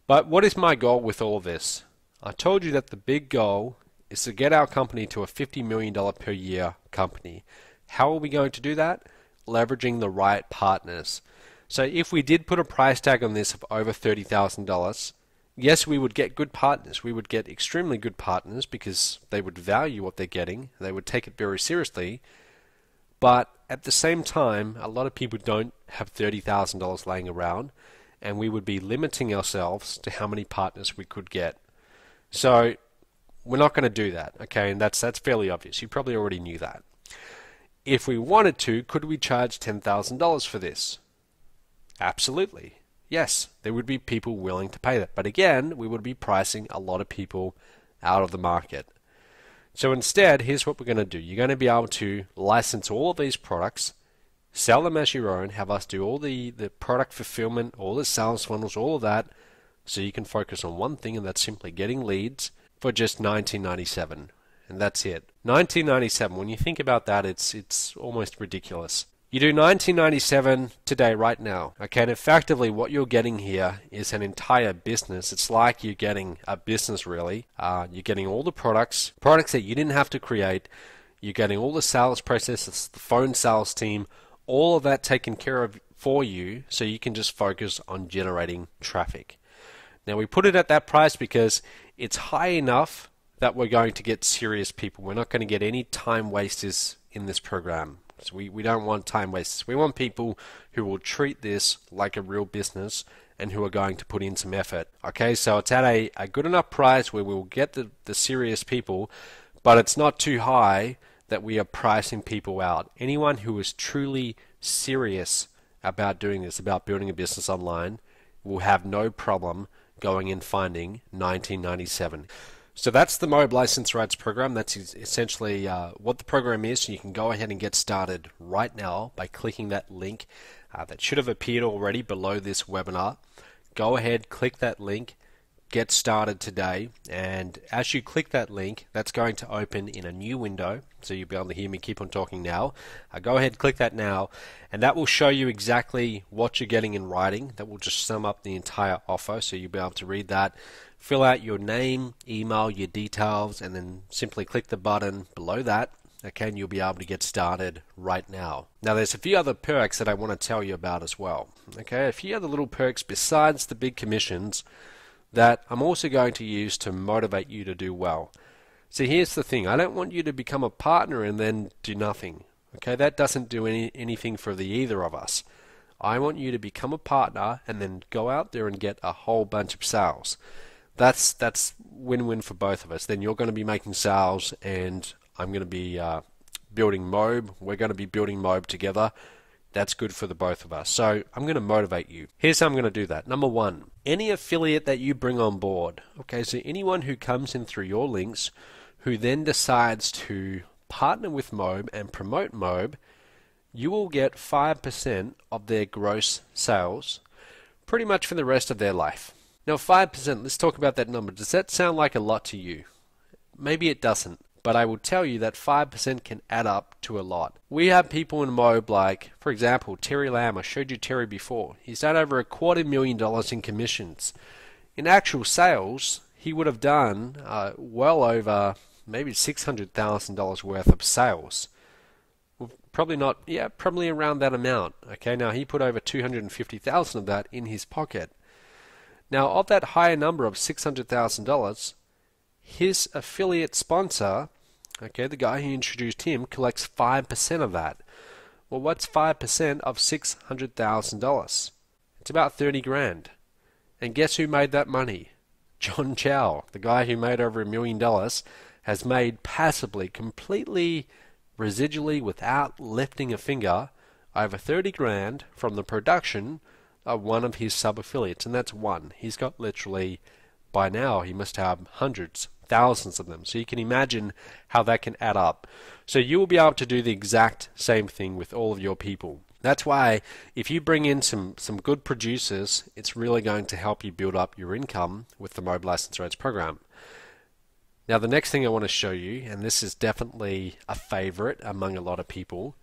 But what is my goal with all of this? I told you that the big goal is to get our company to a $50 million per year company. How are we going to do that? Leveraging the right partners. So if we did put a price tag on this of over $30,000, yes, we would get good partners. We would get extremely good partners because they would value what they're getting. They would take it very seriously. But at the same time, a lot of people don't have $30,000 laying around. and we would be limiting ourselves to how many partners we could get. So we're not going to do that, okay? And that's fairly obvious. You probably already knew that. If we wanted to, could we charge $10,000 for this? Absolutely. Yes, there would be people willing to pay that. But again, we would be pricing a lot of people out of the market. So instead, here's what we're going to do. You're going to be able to license all of these products, sell them as your own, have us do all the product fulfillment, all the sales funnels, all of that, so you can focus on one thing, and that's simply getting leads for just $19.97. And that's it. $19.97. When you think about that, it's almost ridiculous. You do $19.97 today, right now. Okay, and effectively what you're getting here is an entire business. It's like you're getting a business, really. You're getting all the products that you didn't have to create. You're getting all the sales processes, the phone sales team, all of that taken care of for you, so you can just focus on generating traffic. Now, we put it at that price because it's high enough that we're going to get serious people. We're not going to get any time wasters in this program. So we don't want time wasters. We want people who will treat this like a real business and who are going to put in some effort. Okay, so it's at a good enough price where we'll get the serious people, but it's not too high that we are pricing people out. Anyone who is truly serious about doing this, about building a business online, will have no problem going and finding $19.97. So that's the MOBE License Rights Program. That's essentially what the program is. So you can go ahead and get started right now by clicking that link that should have appeared already below this webinar. Go ahead, click that link, get started today, and as you click that link, that's going to open in a new window, so you'll be able to hear me keep on talking now. Go ahead, click that now, and that will show you exactly what you're getting in writing. That will just sum up the entire offer, so you'll be able to read that, fill out your name, email, your details, and then simply click the button below that. Okay, and you'll be able to get started right now. Now, there's a few other perks that I want to tell you about as well. Okay, a few other little perks besides the big commissions that I'm also going to use to motivate you to do well. So here's the thing. I don't want you to become a partner and then do nothing. Okay, that doesn't do anything for the either of us. I want you to become a partner and then go out there and get a whole bunch of sales. That's win-win for both of us. Then you're going to be making sales, and I'm going to be building MOBE. We're going to be building MOBE together. That's good for the both of us. So I'm going to motivate you. Here's how I'm going to do that. Number one, any affiliate that you bring on board. Okay, so anyone who comes in through your links, who then decides to partner with MOBE and promote MOBE, you will get 5% of their gross sales pretty much for the rest of their life. Now 5%, let's talk about that number. Does that sound like a lot to you? Maybe it doesn't, but I will tell you that 5% can add up to a lot. We have people in MOBE like, for example, Terry Lamb. I showed you Terry before. He's done over $250,000 in commissions. In actual sales, he would have done well over maybe $600,000 worth of sales. Well, probably not, yeah, probably around that amount. Okay, now he put over $250,000 of that in his pocket. Now, of that higher number of $600,000, his affiliate sponsor, okay, the guy who introduced him, collects 5% of that. Well, what's 5% of $600,000? It's about 30 grand. And guess who made that money? John Chow, the guy who made over $1 million, has made passively, completely, residually, without lifting a finger, over 30 grand from the production of one of his sub-affiliates, and that's one. He's got literally, by now, he must have hundreds, thousands of them. So you can imagine how that can add up. So you will be able to do the exact same thing with all of your people. That's why if you bring in some good producers, it's really going to help you build up your income with the MOBE License Rights Program. Now the next thing I want to show you, and this is definitely a favorite among a lot of people,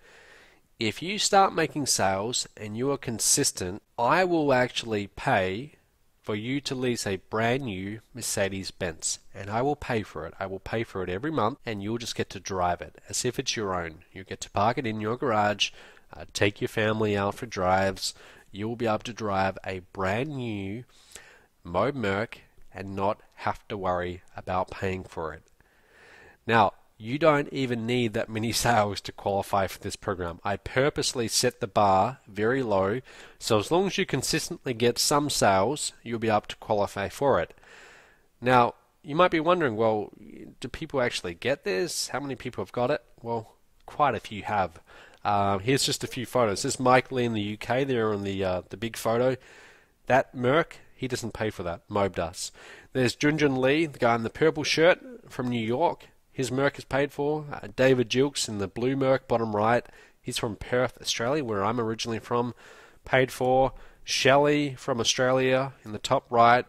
if you start making sales and you are consistent, I will actually pay for you to lease a brand new Mercedes-Benz, and I will pay for it. I will pay for it every month, and you'll just get to drive it as if it's your own. You get to park it in your garage, take your family out for drives. You will be able to drive a brand new MOBE Merc and not have to worry about paying for it. Now, You don't even need that many sales to qualify for this program. I purposely set the bar very low, so as long as you consistently get some sales, you'll be able to qualify for it. Now, you might be wondering, well, do people actually get this? How many people have got it? Well, quite a few have. Here's just a few photos. This is Mike Lee in the UK there on the big photo. That Merc, he doesn't pay for that. Mobe does. There's Junjun Lee, the guy in the purple shirt from New York. His Merc is paid for. David Jilks in the blue Merc, bottom right. He's from Perth, Australia, where I'm originally from. Paid for. Shelley from Australia in the top right.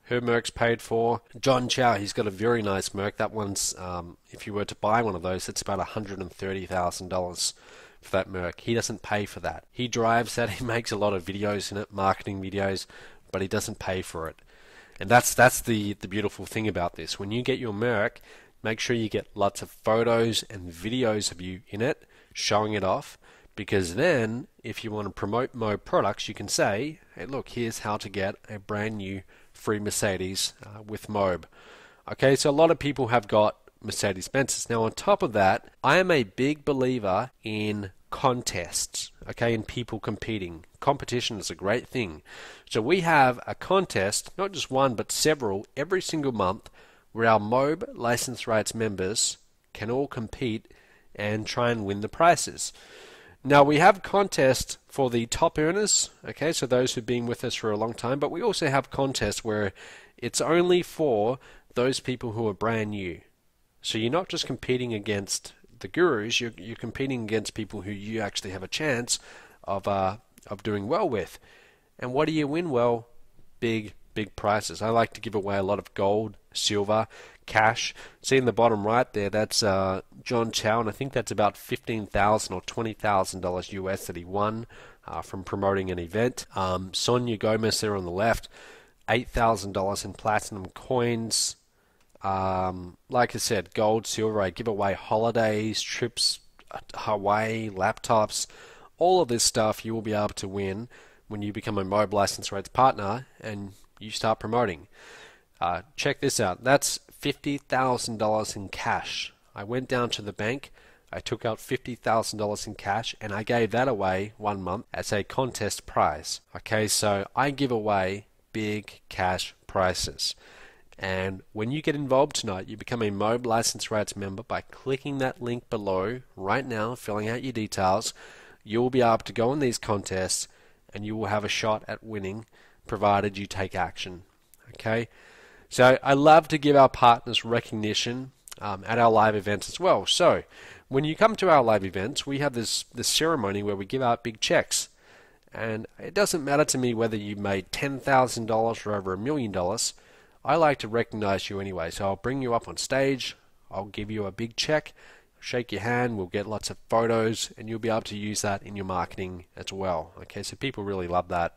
Her Merc's paid for. John Chow, he's got a very nice Merc. That one's, if you were to buy one of those, it's about $130,000 for that Merc. He doesn't pay for that. He drives that. He makes a lot of videos in it, marketing videos, but he doesn't pay for it. And that's the beautiful thing about this. When you get your Merc, make sure you get lots of photos and videos of you in it, showing it off, because then if you want to promote Mobe products, you can say, hey look, here's how to get a brand new free Mercedes with Mobe. Okay, so a lot of people have got Mercedes-Benzes. Now on top of that, I am a big believer in contests, okay, in people competing. Competition is a great thing. So we have a contest, not just one but several, every single month, where our Mobe license rights members can all compete and try and win the prizes. Now we have contests for the top earners, okay, so those who've been with us for a long time, but we also have contests where it's only for those people who are brand new. So you're not just competing against the gurus, you're competing against people who you actually have a chance of doing well with. And what do you win? Well, big prizes. I like to give away a lot of gold, silver, cash. See in the bottom right there, that's John Chow, and I think that's about $15,000 or $20,000 US that he won from promoting an event. Sonia Gomez there on the left, $8,000 in platinum coins. Like I said, gold, silver. I give away holidays, trips, Hawaii, laptops, all of this stuff you will be able to win when you become a Mobe License Rights partner and you start promoting. Check this out. That's $50,000 in cash. I went down to the bank, I took out $50,000 in cash, and I gave that away 1 month as a contest prize. Okay, so I give away big cash prizes. And when you get involved tonight, you become a Mobe License Rights member by clicking that link below right now, filling out your details. You will be able to go in these contests and you will have a shot at winning, provided you take action. Okay, so I love to give our partners recognition at our live events as well. So when you come to our live events, we have this ceremony where we give out big checks, and it doesn't matter to me whether you made $10,000 or over $1 million. I like to recognize you anyway, so I'll bring you up on stage, I'll give you a big check, shake your hand, we'll get lots of photos, and you'll be able to use that in your marketing as well. Okay, so people really love that.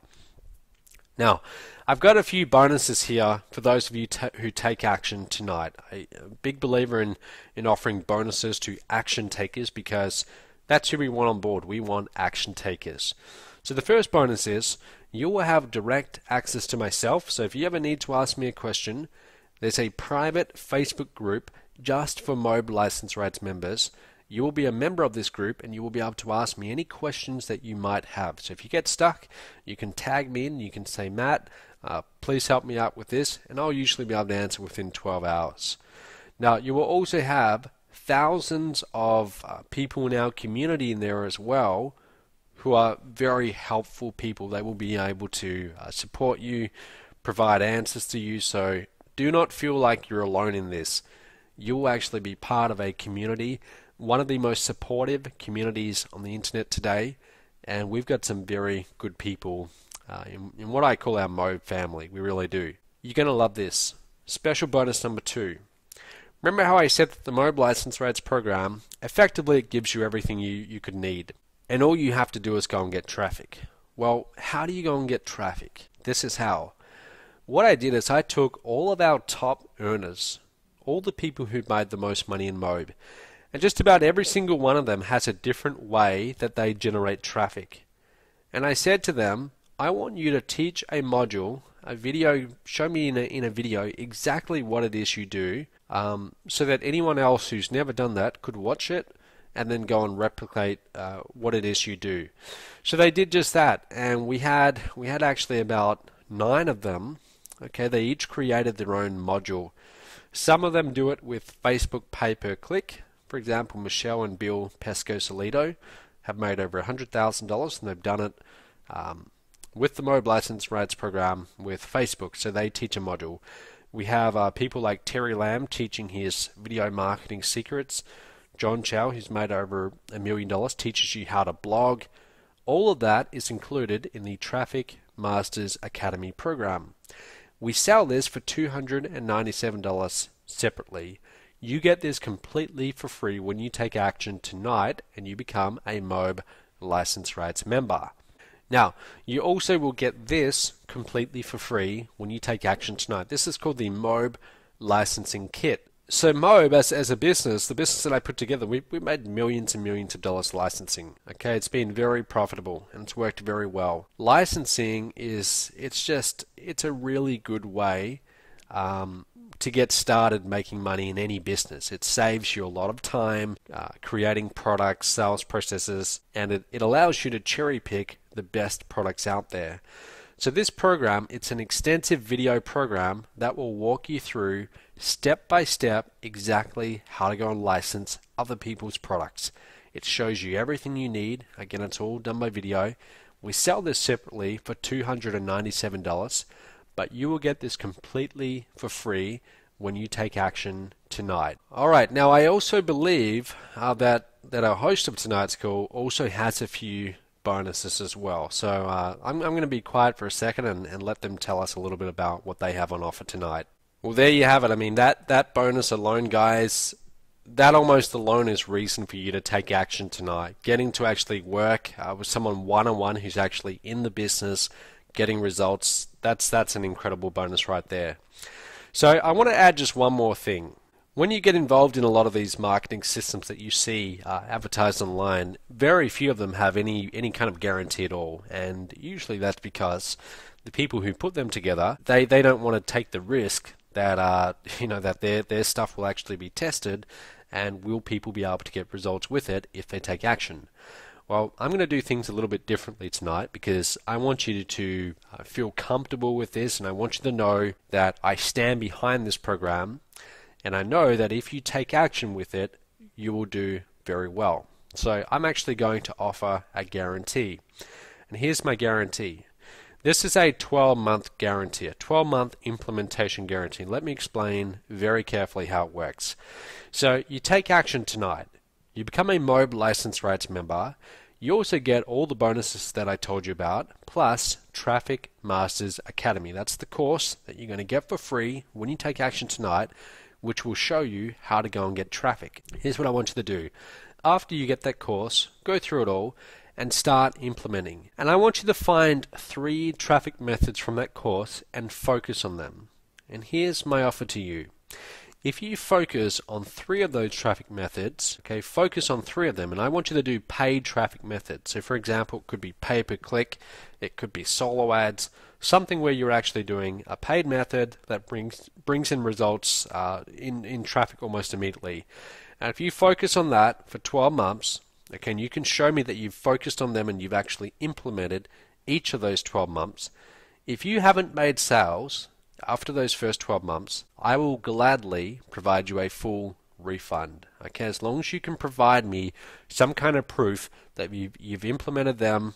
Now, I've got a few bonuses here for those of you who take action tonight. I'm a big believer in offering bonuses to action takers, because that's who we want on board. We want action takers. So the first bonus is you will have direct access to myself. So if you ever need to ask me a question, there's a private Facebook group just for Mobe License Rights members. You will be a member of this group and you will be able to ask me any questions that you might have. So if you get stuck, you can tag me in. You can say, Matt, please help me out with this, and I'll usually be able to answer within 12 hours. Now, you will also have thousands of people in our community in there as well, who are very helpful people. They will be able to support you, provide answers to you. So do not feel like you're alone in this. You will actually be part of a community, one of the most supportive communities on the internet today, and we've got some very good people in what I call our Mobe family. We really do. You're going to love this. Special bonus number 2. Remember how I said that the Mobe License Rights program, effectively it gives you everything you could need. And all you have to do is go and get traffic. Well, how do you go and get traffic? This is how. What I did is I took all of our top earners, all the people who made the most money in Mobe, and just about every single one of them has a different way that they generate traffic. And I said to them, I want you to teach a module a video, show me in a video exactly what it is you do, so that anyone else who's never done that could watch it and then go and replicate what it is you do. So they did just that, and we had actually about 9 of them. Okay, they each created their own module. Some of them do it with Facebook pay-per-click. For example, Michelle and Bill Pesco-Solido have made over $100,000, and they've done it with the MOBE License Rights program with Facebook, so they teach a module. We have people like Terry Lamb teaching his video marketing secrets. John Chow, who's made over $1 million, teaches you how to blog. All of that is included in the Traffic Masters Academy program. We sell this for $297 separately. You get this completely for free when you take action tonight and you become a MOBE License Rights member. Now, you also will get this completely for free when you take action tonight. This is called the MOBE Licensing Kit. So MOBE, as a business, the business that I put together, we made millions and millions of dollars licensing. Okay, it's been very profitable and it's worked very well. Licensing it's a really good way to get started making money in any business. It saves you a lot of time creating products, sales processes, and it allows you to cherry pick the best products out there. So this program, it's an extensive video program that will walk you through step by step exactly how to go and license other people's products. It shows you everything you need. Again, it's all done by video. We sell this separately for $297, but you will get this completely for free when you take action tonight. Alright, now I also believe that our host of tonight's call also has a few bonuses as well. So I'm going to be quiet for a second and let them tell us a little bit about what they have on offer tonight. Well, there you have it. I mean, that bonus alone, guys, that almost alone is reason for you to take action tonight. Getting to actually work with someone one-on-one who's actually in the business, getting results, that's an incredible bonus right there. So I want to add just one more thing. When you get involved in a lot of these marketing systems that you see advertised online, very few of them have any kind of guarantee at all, and usually that's because the people who put them together, they don't want to take the risk that that their stuff will actually be tested, and will people be able to get results with it if they take action. Well, I'm going to do things a little bit differently tonight because I want you to feel comfortable with this, and I want you to know that I stand behind this program. And I know that if you take action with it, you will do very well. So I'm actually going to offer a guarantee. And here's my guarantee. This is a 12-month guarantee, a 12-month implementation guarantee. Let me explain very carefully how it works. So you take action tonight. You become a MOBE License Rights member. You also get all the bonuses that I told you about, plus Traffic Masters Academy. That's the course that you're going to get for free when you take action tonight, which will show you how to go and get traffic. Here's what I want you to do. After you get that course, go through it all and start implementing. And I want you to find 3 traffic methods from that course and focus on them. And here's my offer to you. If you focus on 3 of those traffic methods, okay, focus on 3 of them, and I want you to do paid traffic methods. So for example, it could be pay-per-click, it could be solo ads, something where you're actually doing a paid method that brings in results in traffic almost immediately. And if you focus on that for 12 months, okay, and you can show me that you've focused on them and you've actually implemented each of those 12 months, if you haven't made sales after those first 12 months, I will gladly provide you a full refund. Okay, as long as you can provide me some kind of proof that you've implemented them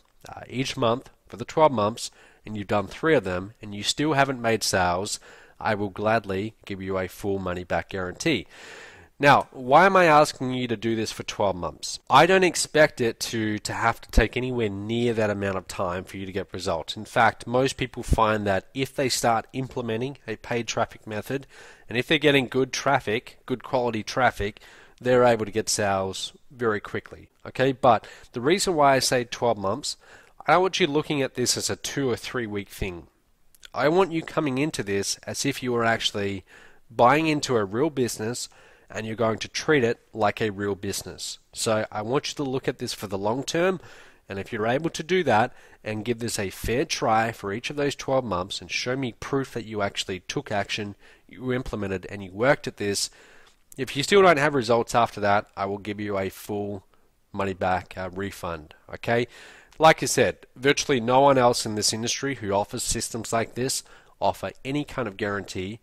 each month for the 12 months, and you've done 3 of them, and you still haven't made sales, I will gladly give you a full money back guarantee. Now, why am I asking you to do this for 12 months? I don't expect it to have to take anywhere near that amount of time for you to get results. In fact, most people find that if they start implementing a paid traffic method, and if they're getting good traffic, good quality traffic, they're able to get sales very quickly. Okay, but the reason why I say 12 months, I don't want you looking at this as a 2 or 3 week thing. I want you coming into this as if you were actually buying into a real business and you're going to treat it like a real business. So I want you to look at this for the long term, And if you're able to do that and give this a fair try for each of those 12 months and show me proof that you actually took action, you implemented, and you worked at this, if you still don't have results after that, I will give you a full money back refund. Okay? Like I said, virtually no one else in this industry who offers systems like this offer any kind of guarantee.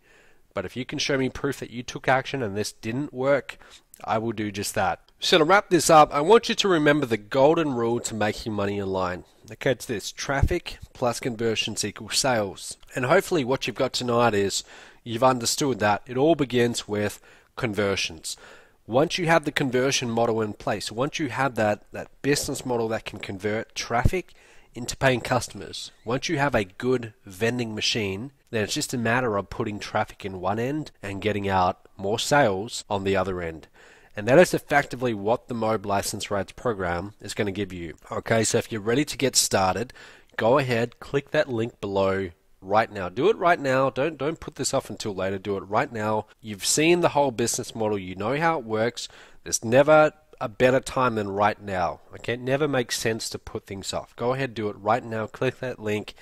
But if you can show me proof that you took action and this didn't work, I will do just that. So to wrap this up, I want you to remember the golden rule to making money online. Okay, it's this: traffic plus conversions equals sales. And hopefully what you've got tonight is you've understood that it all begins with conversions. Once you have the conversion model in place, once you have that business model that can convert traffic into paying customers, once you have a good vending machine, then it's just a matter of putting traffic in one end and getting out more sales on the other end. And that is effectively what the MOBE License Rates program is going to give you. Okay, so if you're ready to get started, go ahead, click that link below right now. Do it right now. Don't put this off until later. Do it right now. You've seen the whole business model. You know how it works. There's never a better time than right now. Okay, it never makes sense to put things off. Go ahead, do it right now. Click that link.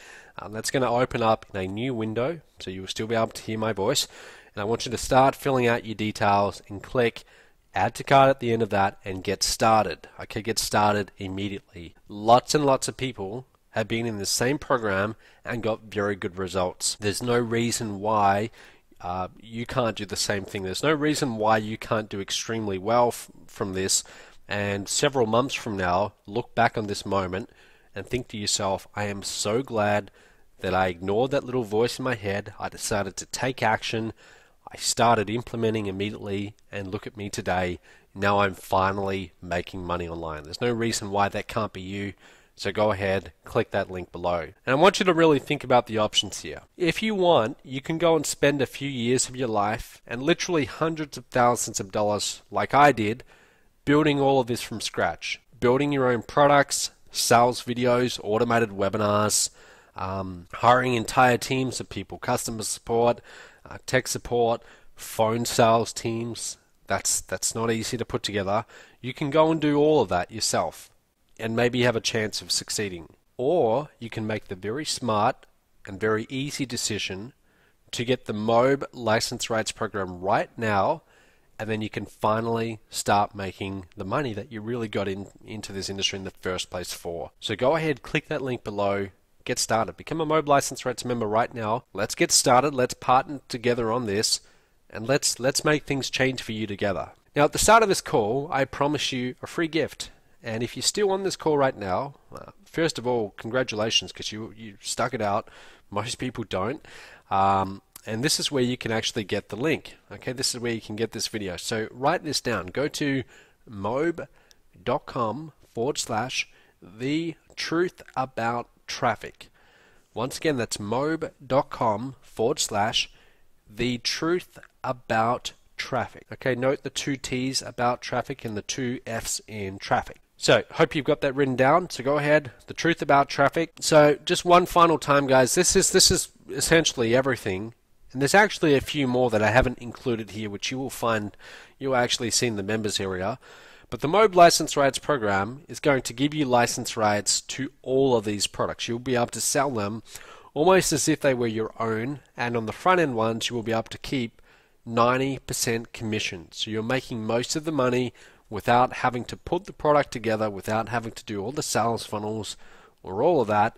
That's going to open up in a new window, so you will still be able to hear my voice. And I want you to start filling out your details and click add to cart at the end of that and get started. Okay, get started immediately. Lots and lots of people have been in the same program and got very good results. There's no reason why you can't do the same thing. There's no reason why you can't do extremely well from this, and several months from now look back on this moment and think to yourself, I am so glad that I ignored that little voice in my head. I decided to take action. I started implementing immediately, and look at me today. Now I'm finally making money online. There's no reason why that can't be you. So go ahead, click that link below. And I want you to really think about the options here. If you want, you can go and spend a few years of your life and literally hundreds of thousands of dollars, like I did, building all of this from scratch. Building your own products, sales videos, automated webinars, hiring entire teams of people, customer support, tech support, phone sales teams. That's not easy to put together. You can go and do all of that yourself and maybe have a chance of succeeding. Or you can make the very smart and very easy decision to get the MOBE License Rates program right now, and then you can finally start making the money that you really got into this industry in the first place for. So go ahead, click that link below, get started. Become a MOBE License Rates member right now. Let's get started. Let's partner together on this, and let's make things change for you together. Now, at the start of this call, I promise you a free gift. And if you're still on this call right now, first of all, congratulations, because you stuck it out. Most people don't. And this is where you can actually get the link. Okay, this is where you can get this video. So write this down. Go to mobe.com/the truth about traffic. Once again, that's mobe.com/the truth about traffic. Okay, note the 2 T's about traffic and the 2 F's in traffic. So, hope you've got that written down. So go ahead, the truth about traffic. So, just one final time, guys. This is essentially everything. And there's actually a few more that I haven't included here, which you will find, you'll actually see in the members area. But the MOBE License Rates program is going to give you license rates to all of these products. You'll be able to sell them almost as if they were your own. And on the front end ones, you will be able to keep 90% commission. So you're making most of the money without having to put the product together, without having to do all the sales funnels or all of that.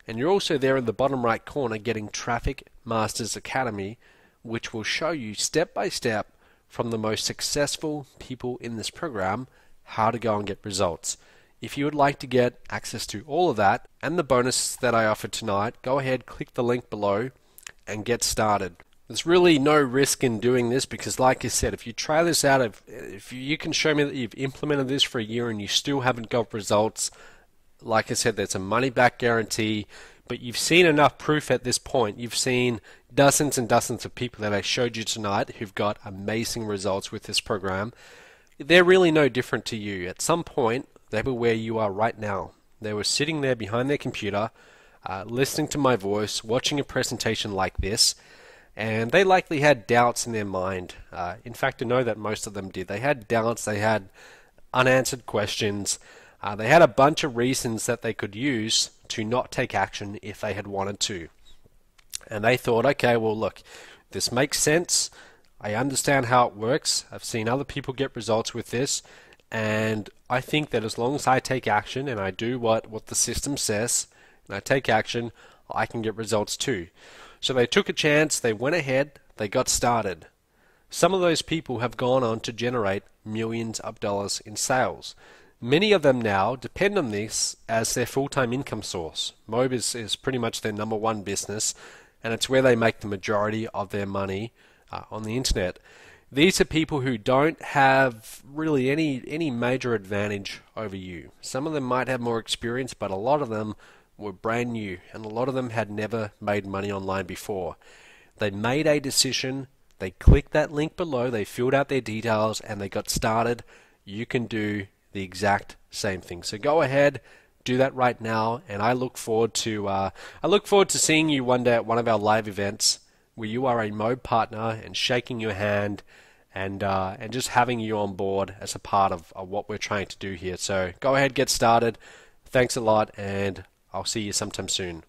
And you're also there in the bottom right corner getting Traffic Masters Academy, which will show you step by step from the most successful people in this program how to go and get results. If you would like to get access to all of that and the bonus that I offered tonight, go ahead, click the link below and get started. There's really no risk in doing this because, like I said, if you try this out, if you can show me that you've implemented this for a year and you still haven't got results, like I said, there's a money-back guarantee, but you've seen enough proof at this point. You've seen dozens and dozens of people that I showed you tonight who've got amazing results with this program. They're really no different to you. At some point, they were where you are right now. They were sitting there behind their computer, listening to my voice, watching a presentation like this, and they likely had doubts in their mind. In fact, I know that most of them did. They had doubts, they had unanswered questions, They had a bunch of reasons that they could use to not take action if they had wanted to. And they thought, okay, well, look, this makes sense. I understand how it works. I've seen other people get results with this. And I think that as long as I take action and I do what the system says, and I take action, I can get results too. So they took a chance, they went ahead, they got started. Some of those people have gone on to generate millions of dollars in sales. Many of them now depend on this as their full-time income source. MOBE is pretty much their number one business, and it's where they make the majority of their money on the internet. These are people who don't have really any major advantage over you. Some of them might have more experience, but a lot of them were brand new, and a lot of them had never made money online before. They made a decision, they clicked that link below, they filled out their details, and they got started. You can do the exact same thing. So go ahead, do that right now, and I look forward to seeing you one day at one of our live events where you are a MOBE partner and shaking your hand and just having you on board as a part of what we're trying to do here. So go ahead, get started. Thanks a lot, and I'll see you sometime soon.